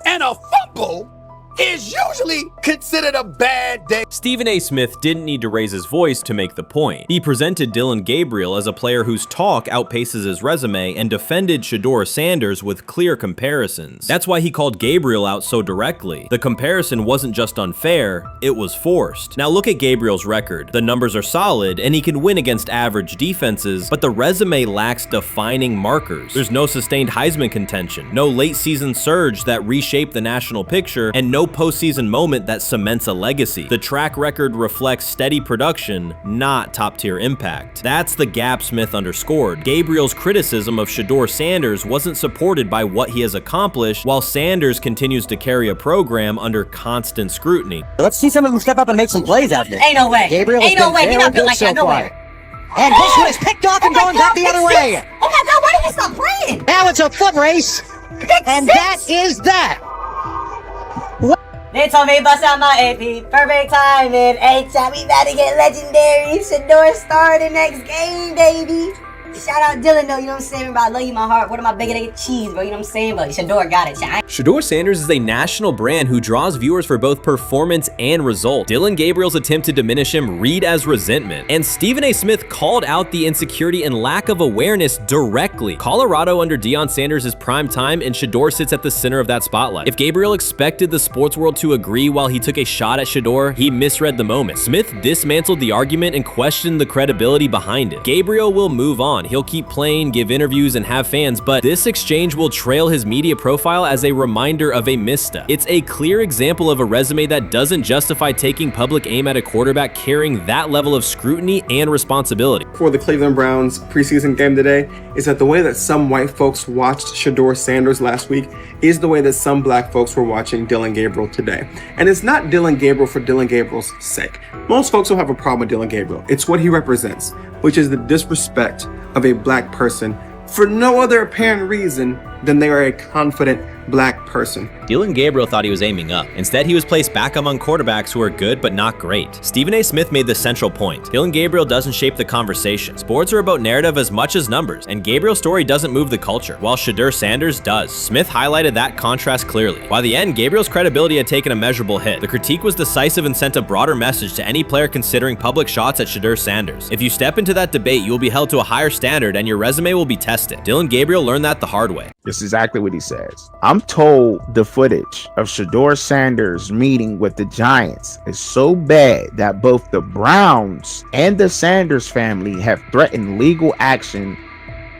J: and a fumble is usually considered a bad day.
B: Stephen A. Smith didn't need to raise his voice to make the point. He presented Dillon Gabriel as a player whose talk outpaces his resume and defended Shedeur Sanders with clear comparisons. That's why he called Gabriel out so directly. The comparison wasn't just unfair, it was forced. Now look at Gabriel's record. The numbers are solid and he can win against average defenses, but the resume lacks defining markers. There's no sustained Heisman contention, no late season surge that reshaped the national picture, and no postseason moment that cements a legacy. The track record reflects steady production, not top-tier impact. That's the gap Smith underscored. Gabriel's criticism of Shedeur Sanders wasn't supported by what he has accomplished, while Sanders continues to carry a program under constant scrutiny.
U: Let's see someone who step up and make some plays out there.
V: Ain't no way.
U: Gabriel
V: Ain't no way. He's not built like that. No way.
U: And this one is picked off and going back the other way.
V: Oh my God, why did you stop playing?
U: Now it's a foot race. And that is that.
V: They told me bust out my AP, perfect timing. H-shot, we about to get legendary. Shedeur star the next game, baby. Shout out Dillon though, you know what I'm saying? Bro, I love you, my heart. What am I bigger than cheese, bro? You know what I'm saying? But Shedeur got it.
B: Shedeur Sanders is a national brand who draws viewers for both performance and result. Dillon Gabriel's attempt to diminish him read as resentment. And Stephen A. Smith called out the insecurity and lack of awareness directly. Colorado under Deion Sanders is prime time, and Shedeur sits at the center of that spotlight. If Gabriel expected the sports world to agree while he took a shot at Shedeur, he misread the moment. Smith dismantled the argument and questioned the credibility behind it. Gabriel will move on. He'll keep playing, give interviews, and have fans, but this exchange will trail his media profile as a reminder of a misstep. It's a clear example of a resume that doesn't justify taking public aim at a quarterback carrying that level of scrutiny and responsibility.
W: For the Cleveland Browns preseason game today is that the way that some white folks watched Shedeur Sanders last week is the way that some black folks were watching Dillon Gabriel today. And it's not Dillon Gabriel for Dillon Gabriel's sake. Most folks don't have a problem with Dillon Gabriel. It's what he represents, which is the disrespect of a black person for no other apparent reason than they are a confident black person.
B: Dillon Gabriel thought he was aiming up. Instead, he was placed back among quarterbacks who are good but not great. Stephen A. Smith made the central point. Dillon Gabriel doesn't shape the conversation. Sports are about narrative as much as numbers, and Gabriel's story doesn't move the culture, while Shedeur Sanders does. Smith highlighted that contrast clearly. By the end, Gabriel's credibility had taken a measurable hit. The critique was decisive and sent a broader message to any player considering public shots at Shedeur Sanders. If you step into that debate, you will be held to a higher standard and your resume will be tested. Dillon Gabriel learned that the hard way.
X: This is exactly what he says. I'm told the footage of Shedeur Sanders meeting with the Giants is so bad that both the Browns and the Sanders family have threatened legal action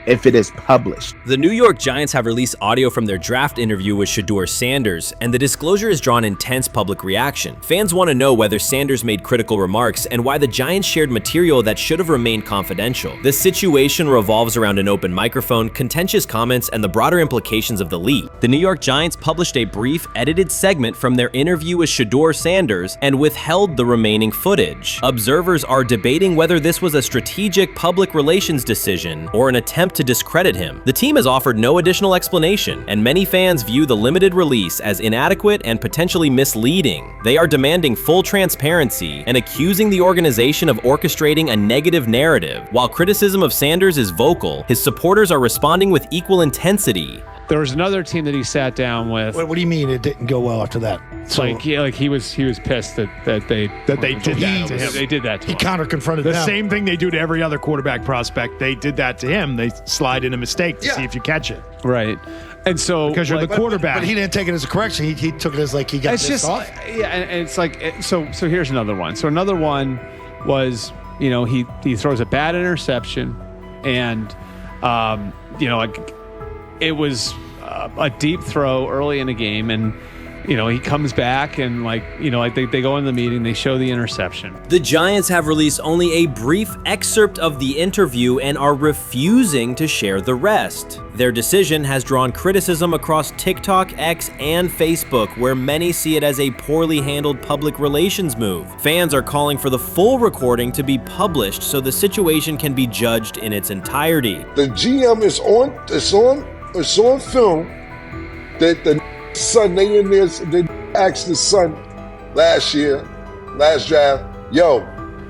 X: if it is published.
B: The New York Giants have released audio from their draft interview with Shedeur Sanders, and the disclosure has drawn intense public reaction. Fans want to know whether Sanders made critical remarks and why the Giants shared material that should have remained confidential. The situation revolves around an open microphone, contentious comments, and the broader implications of the leak. The New York Giants published a brief, edited segment from their interview with Shedeur Sanders and withheld the remaining footage. Observers are debating whether this was a strategic public relations decision or an attempt to discredit him. The team has offered no additional explanation, and many fans view the limited release as inadequate and potentially misleading. They are demanding full transparency and accusing the organization of orchestrating a negative narrative. While criticism of Sanders is vocal, his supporters are responding with equal intensity.
E: There was another team that he sat down with.
F: What do you mean it didn't go well after that?
E: So, he was pissed that they
F: did that to him.
E: They did that to him.
F: He counter-confronted
G: the
F: them.
G: same thing they do to every other quarterback prospect. They did that to him. They slide in a mistake to see if you catch it.
E: Right. And so
G: because you're the quarterback.
F: But he didn't take it as a correction. He took it as like he got pissed off.
E: Yeah, and it's like so here's another one. So another one was, he throws a bad interception, and it was a deep throw early in the game, and he comes back and they go in the meeting, they show the interception.
B: The Giants have released only a brief excerpt of the interview and are refusing to share the rest. Their decision has drawn criticism across TikTok, X, and Facebook, where many see it as a poorly handled public relations move. Fans are calling for the full recording to be published so the situation can be judged in its entirety.
H: The GM is on film that the son, they asked the son last draft, yo,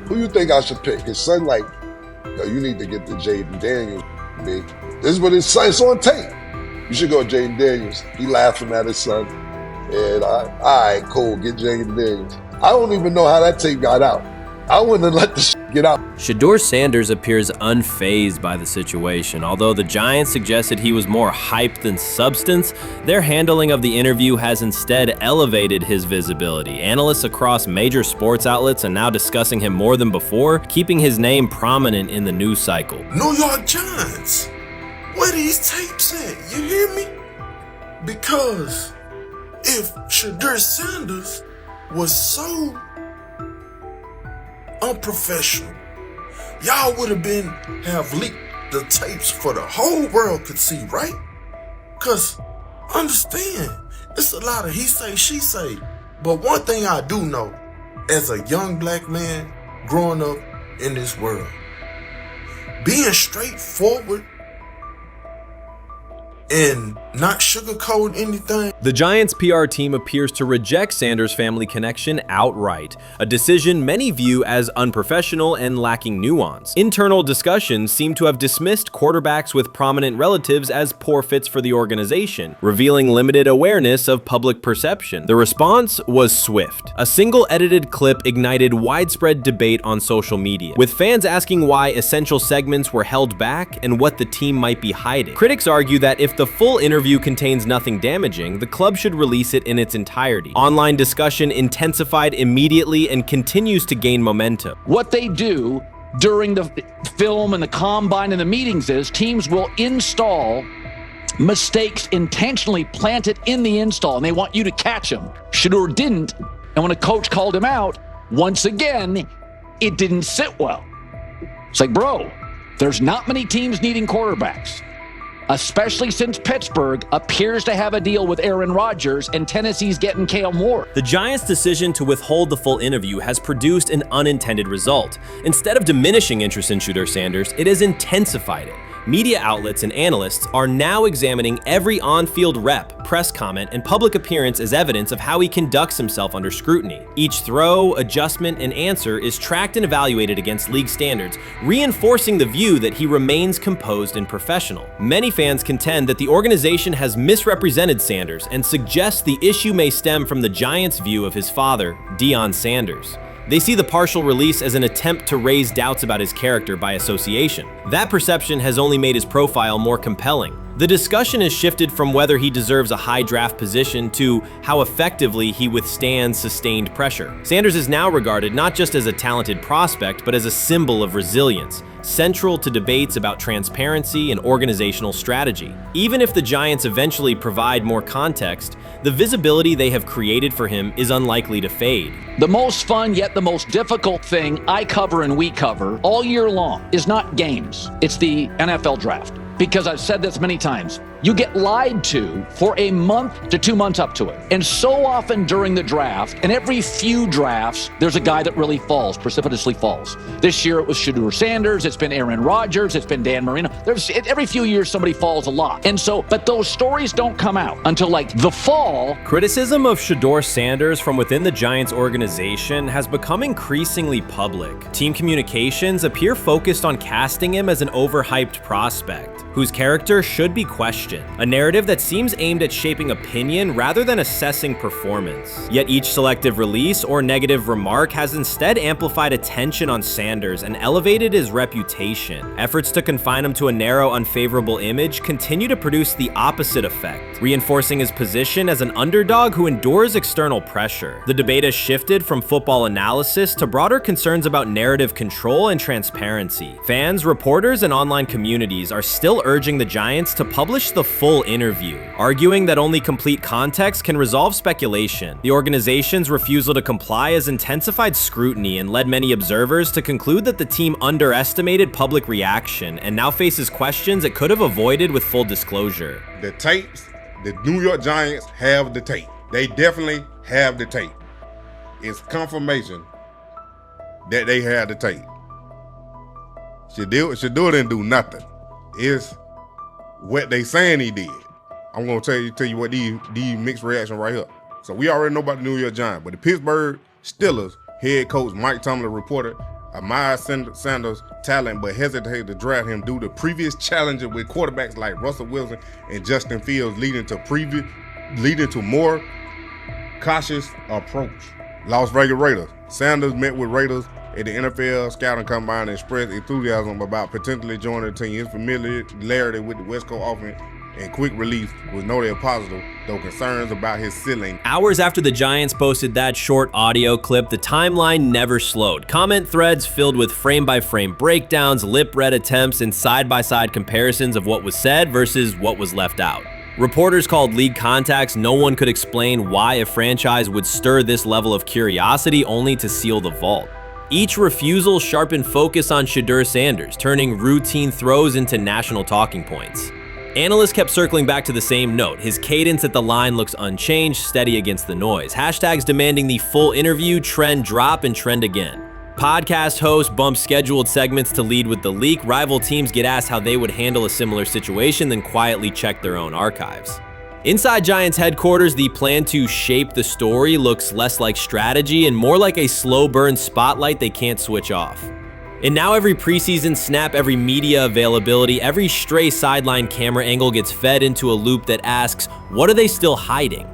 H: who you think I should pick? His son yo, you need to get the Jaden Daniels, big. This is what his son, it's on tape. You should go Jaden Daniels. He laughing at his son. And all right, cool, get Jaden Daniels. I don't even know how that tape got out. I wouldn't have let the get out.
B: Shedeur Sanders appears unfazed by the situation. Although the Giants suggested he was more hype than substance, their handling of the interview has instead elevated his visibility. Analysts across major sports outlets are now discussing him more than before, keeping his name prominent in the news cycle.
Y: New York Giants, where these tapes at? You hear me? Because if Shedeur Sanders was so unprofessional, y'all would have leaked the tapes for the whole world could see, right? Cause understand, it's a lot of he say, she say. But one thing I do know, as a young black man growing up in this world, being straightforward and not sugarcoat anything.
B: The Giants' PR team appears to reject Sanders' family connection outright, a decision many view as unprofessional and lacking nuance. Internal discussions seem to have dismissed quarterbacks with prominent relatives as poor fits for the organization, revealing limited awareness of public perception. The response was swift. A single edited clip ignited widespread debate on social media, with fans asking why essential segments were held back and what the team might be hiding. Critics argue that if the full interview contains nothing damaging, the club should release it in its entirety. Online discussion intensified immediately and continues to gain momentum.
T: What they do during the film and the combine and the meetings is teams will install mistakes intentionally planted in the install, and they want you to catch them. Shedeur didn't, and when a coach called him out, once again, it didn't sit well. It's like, bro, there's not many teams needing quarterbacks, especially since Pittsburgh appears to have a deal with Aaron Rodgers and Tennessee's getting Kale Moore.
B: The Giants' decision to withhold the full interview has produced an unintended result. Instead of diminishing interest in Shedeur Sanders, it has intensified it. Media outlets and analysts are now examining every on-field rep, press comment, and public appearance as evidence of how he conducts himself under scrutiny. Each throw, adjustment, and answer is tracked and evaluated against league standards, reinforcing the view that he remains composed and professional. Many fans contend that the organization has misrepresented Sanders and suggest the issue may stem from the Giants' view of his father, Deion Sanders. They see the partial release as an attempt to raise doubts about his character by association. That perception has only made his profile more compelling. The discussion has shifted from whether he deserves a high draft position to how effectively he withstands sustained pressure. Sanders is now regarded not just as a talented prospect, but as a symbol of resilience. central to debates about transparency and organizational strategy. Even if the Giants eventually provide more context, the visibility they have created for him is unlikely to fade.
A: The most fun yet the most difficult thing I cover and we cover all year long is not games. It's the NFL draft. Because I've said this many times, you get lied to for a month to 2 months up to it. And so often during the draft, and every few drafts, there's a guy that really falls, precipitously falls. This year it was Shedeur Sanders, it's been Aaron Rodgers, it's been Dan Marino. Every few years somebody falls a lot. And so, but those stories don't come out until like the fall.
B: Criticism of Shedeur Sanders from within the Giants organization has become increasingly public. Team communications appear focused on casting him as an overhyped prospect, whose character should be questioned, a narrative that seems aimed at shaping opinion rather than assessing performance. Yet each selective release or negative remark has instead amplified attention on Sanders and elevated his reputation. Efforts to confine him to a narrow, unfavorable image continue to produce the opposite effect, reinforcing his position as an underdog who endures external pressure. The debate has shifted from football analysis to broader concerns about narrative control and transparency. Fans, reporters, and online communities are still urging the Giants to publish the full interview, arguing that only complete context can resolve speculation. The organization's refusal to comply has intensified scrutiny and led many observers to conclude that the team underestimated public reaction and now faces questions it could have avoided with full disclosure.
D: The tapes, the New York Giants have the tape. They definitely have the tape. It's confirmation that they had the tape. Shedeur didn't do nothing. It's what they saying he did. I'm gonna tell you what these mixed reaction right here. So we already know about the New York Giants, but the Pittsburgh Steelers head coach Mike Tomlin reported admired Sanders' talent but hesitated to draft him due to previous challenges with quarterbacks like Russell Wilson and Justin Fields, leading to more cautious approach. Las Vegas Raiders. Sanders met with Raiders at the NFL Scouting Combine and expressed enthusiasm about potentially joining the team. His familiarity with the West Coast offense and quick release was noted positive, though concerns about his ceiling.
B: Hours after the Giants posted that short audio clip, the timeline never slowed. Comment threads filled with frame-by-frame breakdowns, lip-read attempts, and side-by-side comparisons of what was said versus what was left out. Reporters called league contacts. No one could explain why a franchise would stir this level of curiosity only to seal the vault. Each refusal sharpened focus on Shedeur Sanders, turning routine throws into national talking points. Analysts kept circling back to the same note. His cadence at the line looks unchanged, steady against the noise. Hashtags demanding the full interview, trend drop, and trend again. Podcast hosts bump scheduled segments to lead with the leak. Rival teams get asked how they would handle a similar situation, then quietly check their own archives. Inside Giants headquarters, the plan to shape the story looks less like strategy and more like a slow burn spotlight they can't switch off. And now every preseason snap, every media availability, every stray sideline camera angle gets fed into a loop that asks, what are they still hiding?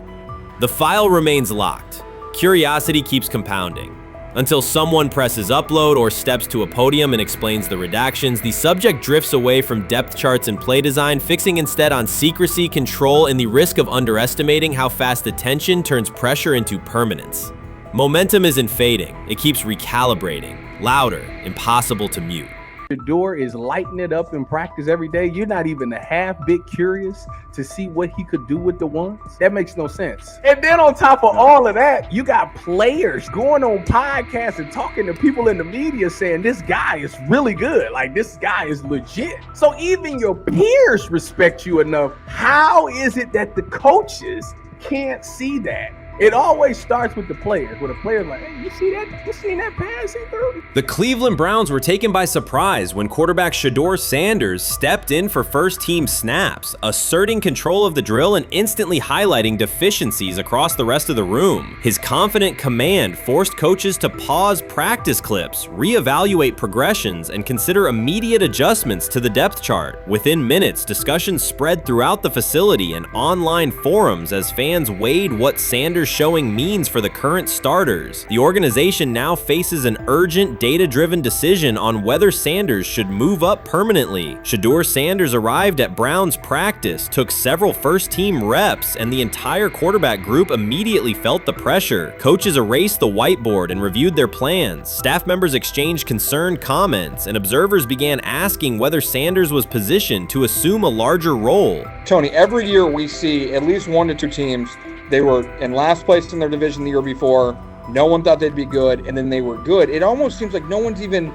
B: The file remains locked. Curiosity keeps compounding. Until someone presses upload or steps to a podium and explains the redactions, the subject drifts away from depth charts and play design, fixing instead on secrecy, control, and the risk of underestimating how fast attention turns pressure into permanence. Momentum isn't fading, it keeps recalibrating, louder, impossible to mute.
I: Shedeur is lighting it up in practice every day. You're not even a half bit curious to see what he could do with the ones. That makes no sense. And then on top of all of that, you got players going on podcasts and talking to people in the media saying this guy is really good. Like, this guy is legit. So even your peers respect you enough. How is it that the coaches can't see that? It always starts with the players, where the players like, hey, you see that? You seen that pass he threw?
B: The Cleveland Browns were taken by surprise when quarterback Shedeur Sanders stepped in for first-team snaps, asserting control of the drill and instantly highlighting deficiencies across the rest of the room. His confident command forced coaches to pause practice clips, reevaluate progressions, and consider immediate adjustments to the depth chart. Within minutes, discussions spread throughout the facility and online forums as fans weighed what Sanders Sanders showing means for the current starters. The organization now faces an urgent, data-driven decision on whether Sanders should move up permanently. Shedeur Sanders arrived at Browns practice, took several first-team reps, and the entire quarterback group immediately felt the pressure. Coaches erased the whiteboard and reviewed their plans. Staff members exchanged concerned comments, and observers began asking whether Sanders was positioned to assume a larger role.
L: Tony, every year we see at least 1 to 2 teams. They were in last place in their division the year before. No one thought they'd be good, and then they were good. It almost seems like no one's even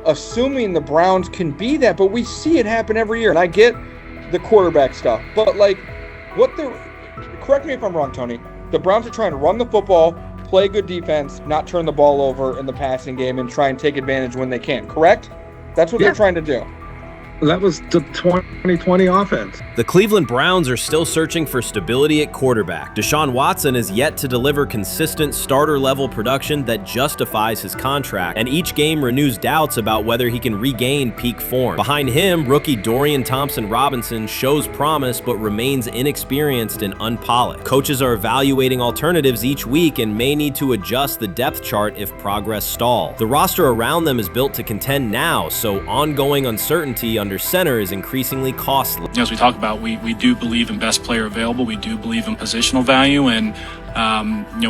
L: assuming the Browns can be that, but we see it happen every year. And I get the quarterback stuff, but correct me if I'm wrong, Tony. The Browns are trying to run the football, play good defense, not turn the ball over in the passing game, and try and take advantage when they can, correct? That's what they're trying to do.
M: That was the 2020 offense.
B: The Cleveland Browns are still searching for stability at quarterback. Deshaun Watson is yet to deliver consistent starter-level production that justifies his contract, and each game renews doubts about whether he can regain peak form. Behind him, rookie Dorian Thompson-Robinson shows promise but remains inexperienced and unpolished. Coaches are evaluating alternatives each week and may need to adjust the depth chart if progress stalls. The roster around them is built to contend now, so ongoing uncertainty under center is increasingly costly.
N: As we talk about, we do believe in best player available. We do believe in positional value, and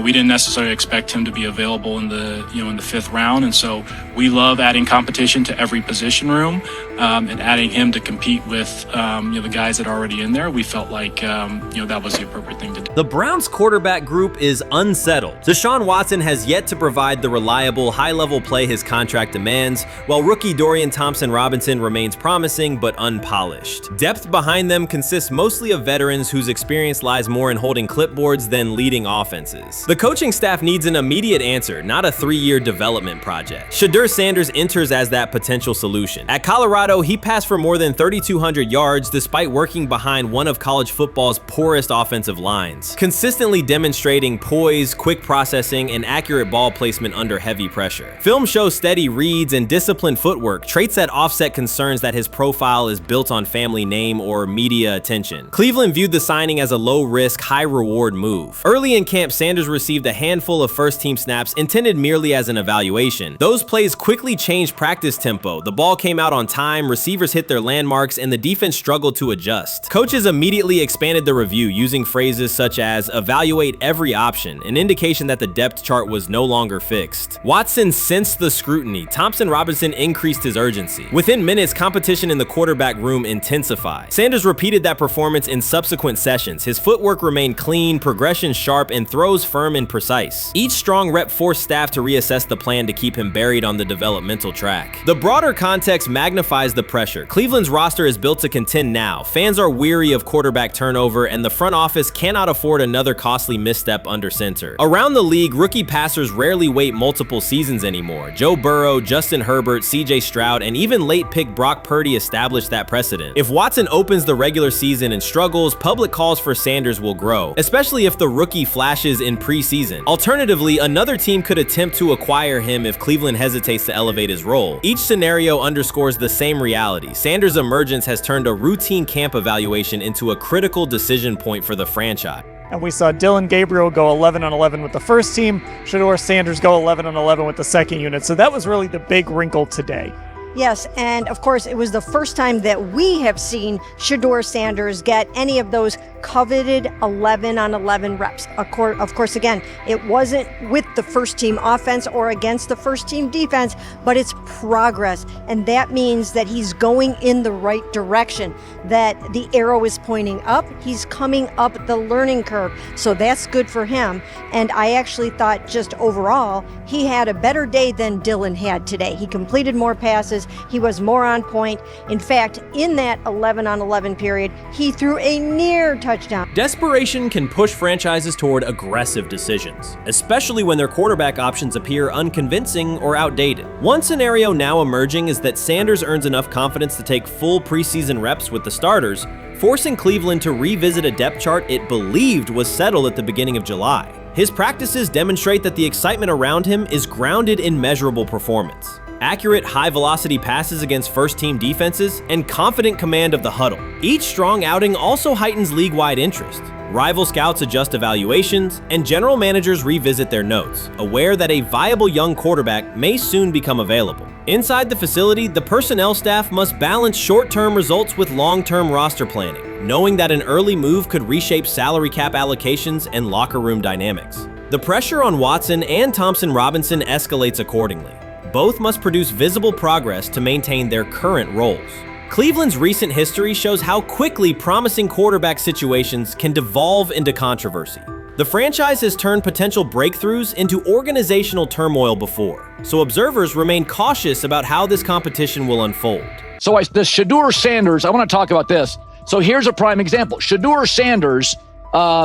N: we didn't necessarily expect him to be available in the in the 5th round, and so we love adding competition to every position room and adding him to compete with the guys that are already in there. We felt like that was the appropriate thing to do.
B: The Browns quarterback group is unsettled. Deshaun Watson has yet to provide the reliable, high-level play his contract demands, while rookie Dorian Thompson-Robinson remains promising but unpolished. Depth behind them consists mostly of veterans whose experience lies more in holding clipboards than leading offenses. The coaching staff needs an immediate answer, not a 3-year development project. Shedeur Sanders enters as that potential solution. At Colorado, he passed for more than 3,200 yards despite working behind one of college football's poorest offensive lines, consistently demonstrating poise, quick processing, and accurate ball placement under heavy pressure. Film shows steady reads and disciplined footwork, traits that offset concerns that his profile is built on family name or media attention. Cleveland viewed the signing as a low-risk, high-reward move. Early in camp, Sanders received a handful of first-team snaps intended merely as an evaluation. Those plays quickly changed practice tempo. The ball came out on time, receivers hit their landmarks, and the defense struggled to adjust. Coaches immediately expanded the review using phrases such as evaluate every option, an indication that the depth chart was no longer fixed. Watson sensed the scrutiny. Thompson-Robinson increased his urgency. Within minutes, competition in the quarterback room intensified. Sanders repeated that performance in subsequent sessions. His footwork remained clean, progression sharp, and throws firm and precise. Each strong rep forced staff to reassess the plan to keep him buried on the developmental track. The broader context magnifies the pressure. Cleveland's roster is built to contend now. Fans are weary of quarterback turnover, and the front office cannot afford another costly misstep under center. Around the league, rookie passers rarely wait multiple seasons anymore. Joe Burrow, Justin Herbert, CJ Stroud, and even late pick Brock Purdy established that precedent. If Watson opens the regular season and struggles, public calls for Sanders will grow, especially if the rookie flashes in preseason. Alternatively, another team could attempt to acquire him if Cleveland hesitates to elevate his role. Each scenario underscores the same reality. Sanders' emergence has turned a routine camp evaluation into a critical decision point for the franchise.
O: And we saw Dillon Gabriel go 11-on-11 with the first team, Shedeur Sanders go 11-on-11 with the second unit. So that was really the big wrinkle today.
Q: Yes, and of course, it was the first time that we have seen Shedeur Sanders get any of those coveted 11-on-11 reps. Of course, again, it wasn't with the first team offense or against the first team defense, but it's progress. And that means that he's going in the right direction, that the arrow is pointing up. He's coming up the learning curve. So that's good for him. And I actually thought just overall, he had a better day than Dillon had today. He completed more passes. He was more on point. In fact, in that 11-on-11 period, he threw a near touchdown.
B: Desperation can push franchises toward aggressive decisions, especially when their quarterback options appear unconvincing or outdated. One scenario now emerging is that Sanders earns enough confidence to take full preseason reps with the starters, forcing Cleveland to revisit a depth chart it believed was settled at the beginning of July. His practices demonstrate that the excitement around him is grounded in measurable performance. accurate high-velocity passes against first-team defenses, and confident command of the huddle. Each strong outing also heightens league-wide interest. Rival scouts adjust evaluations, and general managers revisit their notes, aware that a viable young quarterback may soon become available. Inside the facility, the personnel staff must balance short-term results with long-term roster planning, knowing that an early move could reshape salary cap allocations and locker room dynamics. The pressure on Watson and Thompson-Robinson escalates accordingly. Both must produce visible progress to maintain their current roles. Cleveland's recent history shows how quickly promising quarterback situations can devolve into controversy. The franchise has turned potential breakthroughs into organizational turmoil before, so observers remain cautious about how this competition will unfold.
A: So the Shedeur Sanders, I want to talk about this. So here's a prime example. Shedeur Sanders,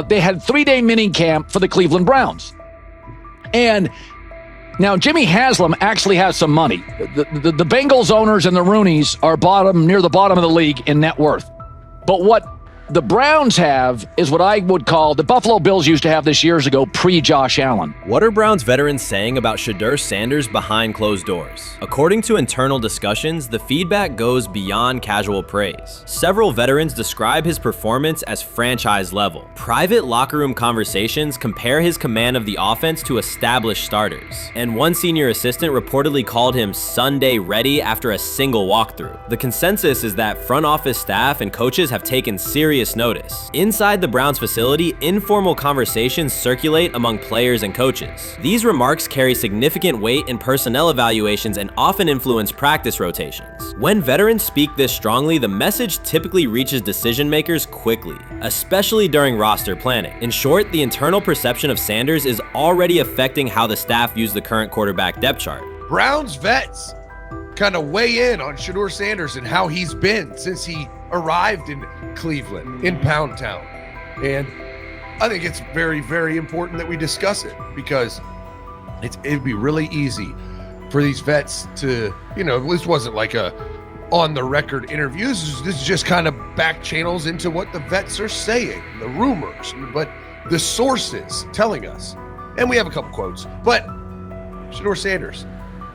A: they had 3-day mini camp for the Cleveland Browns. And now, Jimmy Haslam actually has some money. The Bengals owners and the Rooneys are near the bottom of the league in net worth. But what the Browns have is what I would call the Buffalo Bills used to have this years ago, pre-Josh Allen.
B: What are Browns veterans saying about Shedeur Sanders behind closed doors? According to internal discussions, the feedback goes beyond casual praise. Several veterans describe his performance as franchise level. Private locker room conversations compare his command of the offense to established starters. And one senior assistant reportedly called him Sunday ready after a single walkthrough. The consensus is that front office staff and coaches have taken serious notice. Inside the Browns facility, informal conversations circulate among players and coaches. These remarks carry significant weight in personnel evaluations and often influence practice rotations. When veterans speak this strongly, the message typically reaches decision makers quickly, especially during roster planning. In short, the internal perception of Sanders is already affecting how the staff views the current quarterback depth chart.
C: Browns vets kind of weigh in on Shedeur Sanders and how he's been since he arrived in Cleveland, in Pound Town. And I think it's very, very important that we discuss it, because it'd be really easy for these vets to, this wasn't like a on-the-record interview. This is just kind of back channels into what the vets are saying, the rumors, but the sources telling us. And we have a couple quotes, but Shedeur Sanders,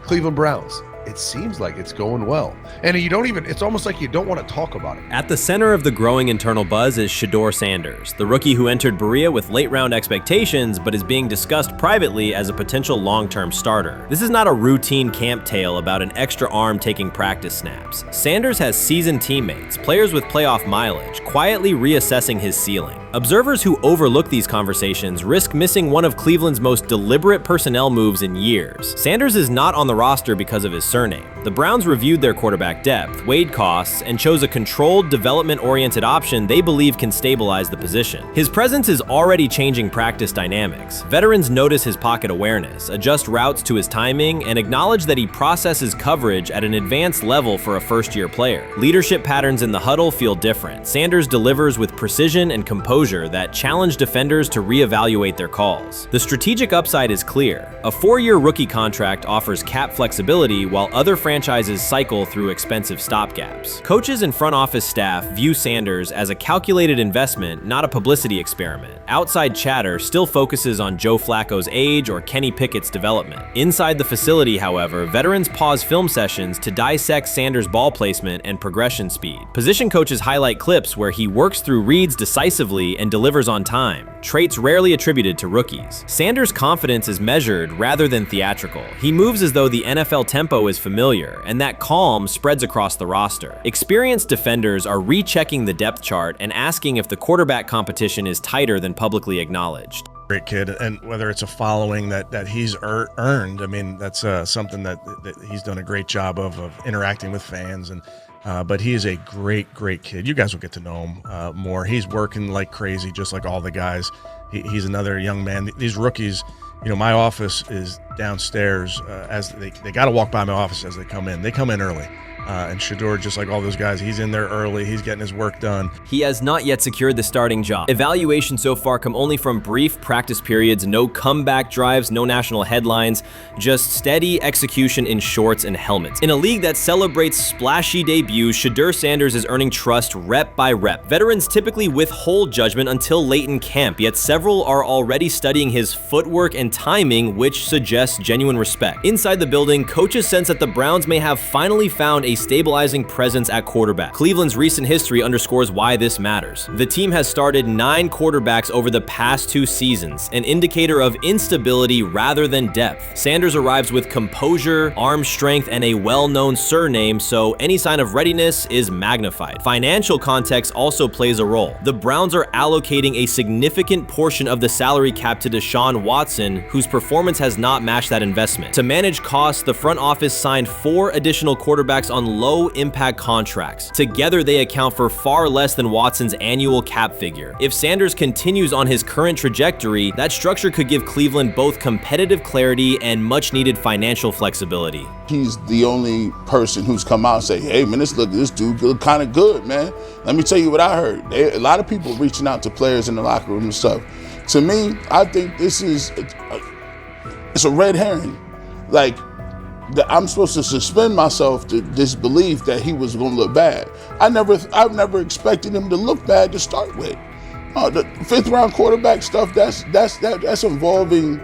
C: Cleveland Browns, it seems like it's going well. And it's almost like you don't want to talk about it.
B: At the center of the growing internal buzz is Shedeur Sanders, the rookie who entered Berea with late-round expectations but is being discussed privately as a potential long-term starter. This is not a routine camp tale about an extra arm taking practice snaps. Sanders has seasoned teammates, players with playoff mileage, quietly reassessing his ceiling. Observers who overlook these conversations risk missing one of Cleveland's most deliberate personnel moves in years. Sanders is not on the roster because of his surname. The Browns reviewed their quarterback depth, weighed costs, and chose a controlled, development-oriented option they believe can stabilize the position. His presence is already changing practice dynamics. Veterans notice his pocket awareness, adjust routes to his timing, and acknowledge that he processes coverage at an advanced level for a first-year player. Leadership patterns in the huddle feel different. Sanders delivers with precision and composure that challenge defenders to reevaluate their calls. The strategic upside is clear. A 4-year rookie contract offers cap flexibility while other franchises cycle through expensive stopgaps. Coaches and front office staff view Sanders as a calculated investment, not a publicity experiment. Outside chatter still focuses on Joe Flacco's age or Kenny Pickett's development. Inside the facility, however, veterans pause film sessions to dissect Sanders' ball placement and progression speed. Position coaches highlight clips where he works through reads decisively and delivers on time, traits rarely attributed to rookies. Sanders' confidence is measured rather than theatrical. He moves as though the NFL tempo is familiar, and that calm spreads across the roster. Experienced defenders are rechecking the depth chart and asking if the quarterback competition is tighter than publicly acknowledged.
K: Great kid, and whether it's a following that he's earned, I mean, that's something that he's done a great job of interacting with fans, and but he is a great kid. You guys will get to know him more. He's working like crazy, just like all the guys. He's another young man. These rookies, my office is downstairs. As they got to walk by my office as they come in. They come in early. And Shedeur, just like all those guys, he's in there early. He's getting his work done.
B: He has not yet secured the starting job. Evaluations so far come only from brief practice periods, no comeback drives, no national headlines, just steady execution in shorts and helmets. In a league that celebrates splashy debuts, Shedeur Sanders is earning trust rep by rep. Veterans typically withhold judgment until late in camp, yet several are already studying his footwork and timing, which suggests genuine respect. Inside the building, coaches sense that the Browns may have finally found a stabilizing presence at quarterback. Cleveland's recent history underscores why this matters. The team has started 9 quarterbacks over the past 2 seasons, an indicator of instability rather than depth. Sanders arrives with composure, arm strength, and a well-known surname, so any sign of readiness is magnified. Financial context also plays a role. The Browns are allocating a significant portion of the salary cap to Deshaun Watson, whose performance has not matched that investment. To manage costs, the front office signed 4 additional quarterbacks on low-impact contracts. Together, they account for far less than Watson's annual cap figure. If Sanders continues on his current trajectory, that structure could give Cleveland both competitive clarity and much-needed financial flexibility.
J: He's the only person who's come out and say, hey, man, this dude look kind of good, man. Let me tell you what I heard. A lot of people reaching out to players in the locker room and stuff. To me, I think this is it's a red herring. Like, I'm supposed to suspend myself to disbelief that he was going to look bad. I've never expected him to look bad to start with. The 5th round quarterback stuff, that's involving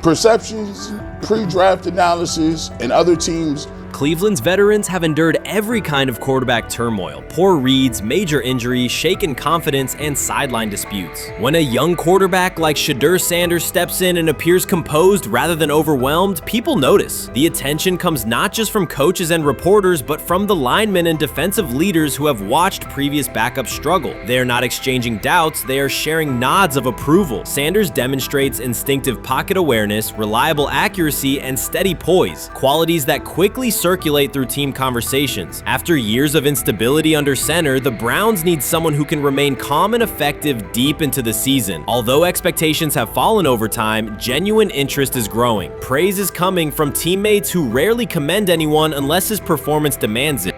J: perceptions, pre-draft analysis, and other teams.
B: Cleveland's veterans have endured every kind of quarterback turmoil: poor reads, major injuries, shaken confidence, and sideline disputes. When a young quarterback like Shedeur Sanders steps in and appears composed rather than overwhelmed, people notice. The attention comes not just from coaches and reporters, but from the linemen and defensive leaders who have watched previous backups struggle. They are not exchanging doubts, they are sharing nods of approval. Sanders demonstrates instinctive pocket awareness, reliable accuracy, and steady poise, qualities that quickly circulate through team conversations. After years of instability under center, the Browns need someone who can remain calm and effective deep into the season. Although expectations have fallen over time, genuine interest is growing. Praise is coming from teammates who rarely commend anyone unless his performance demands it.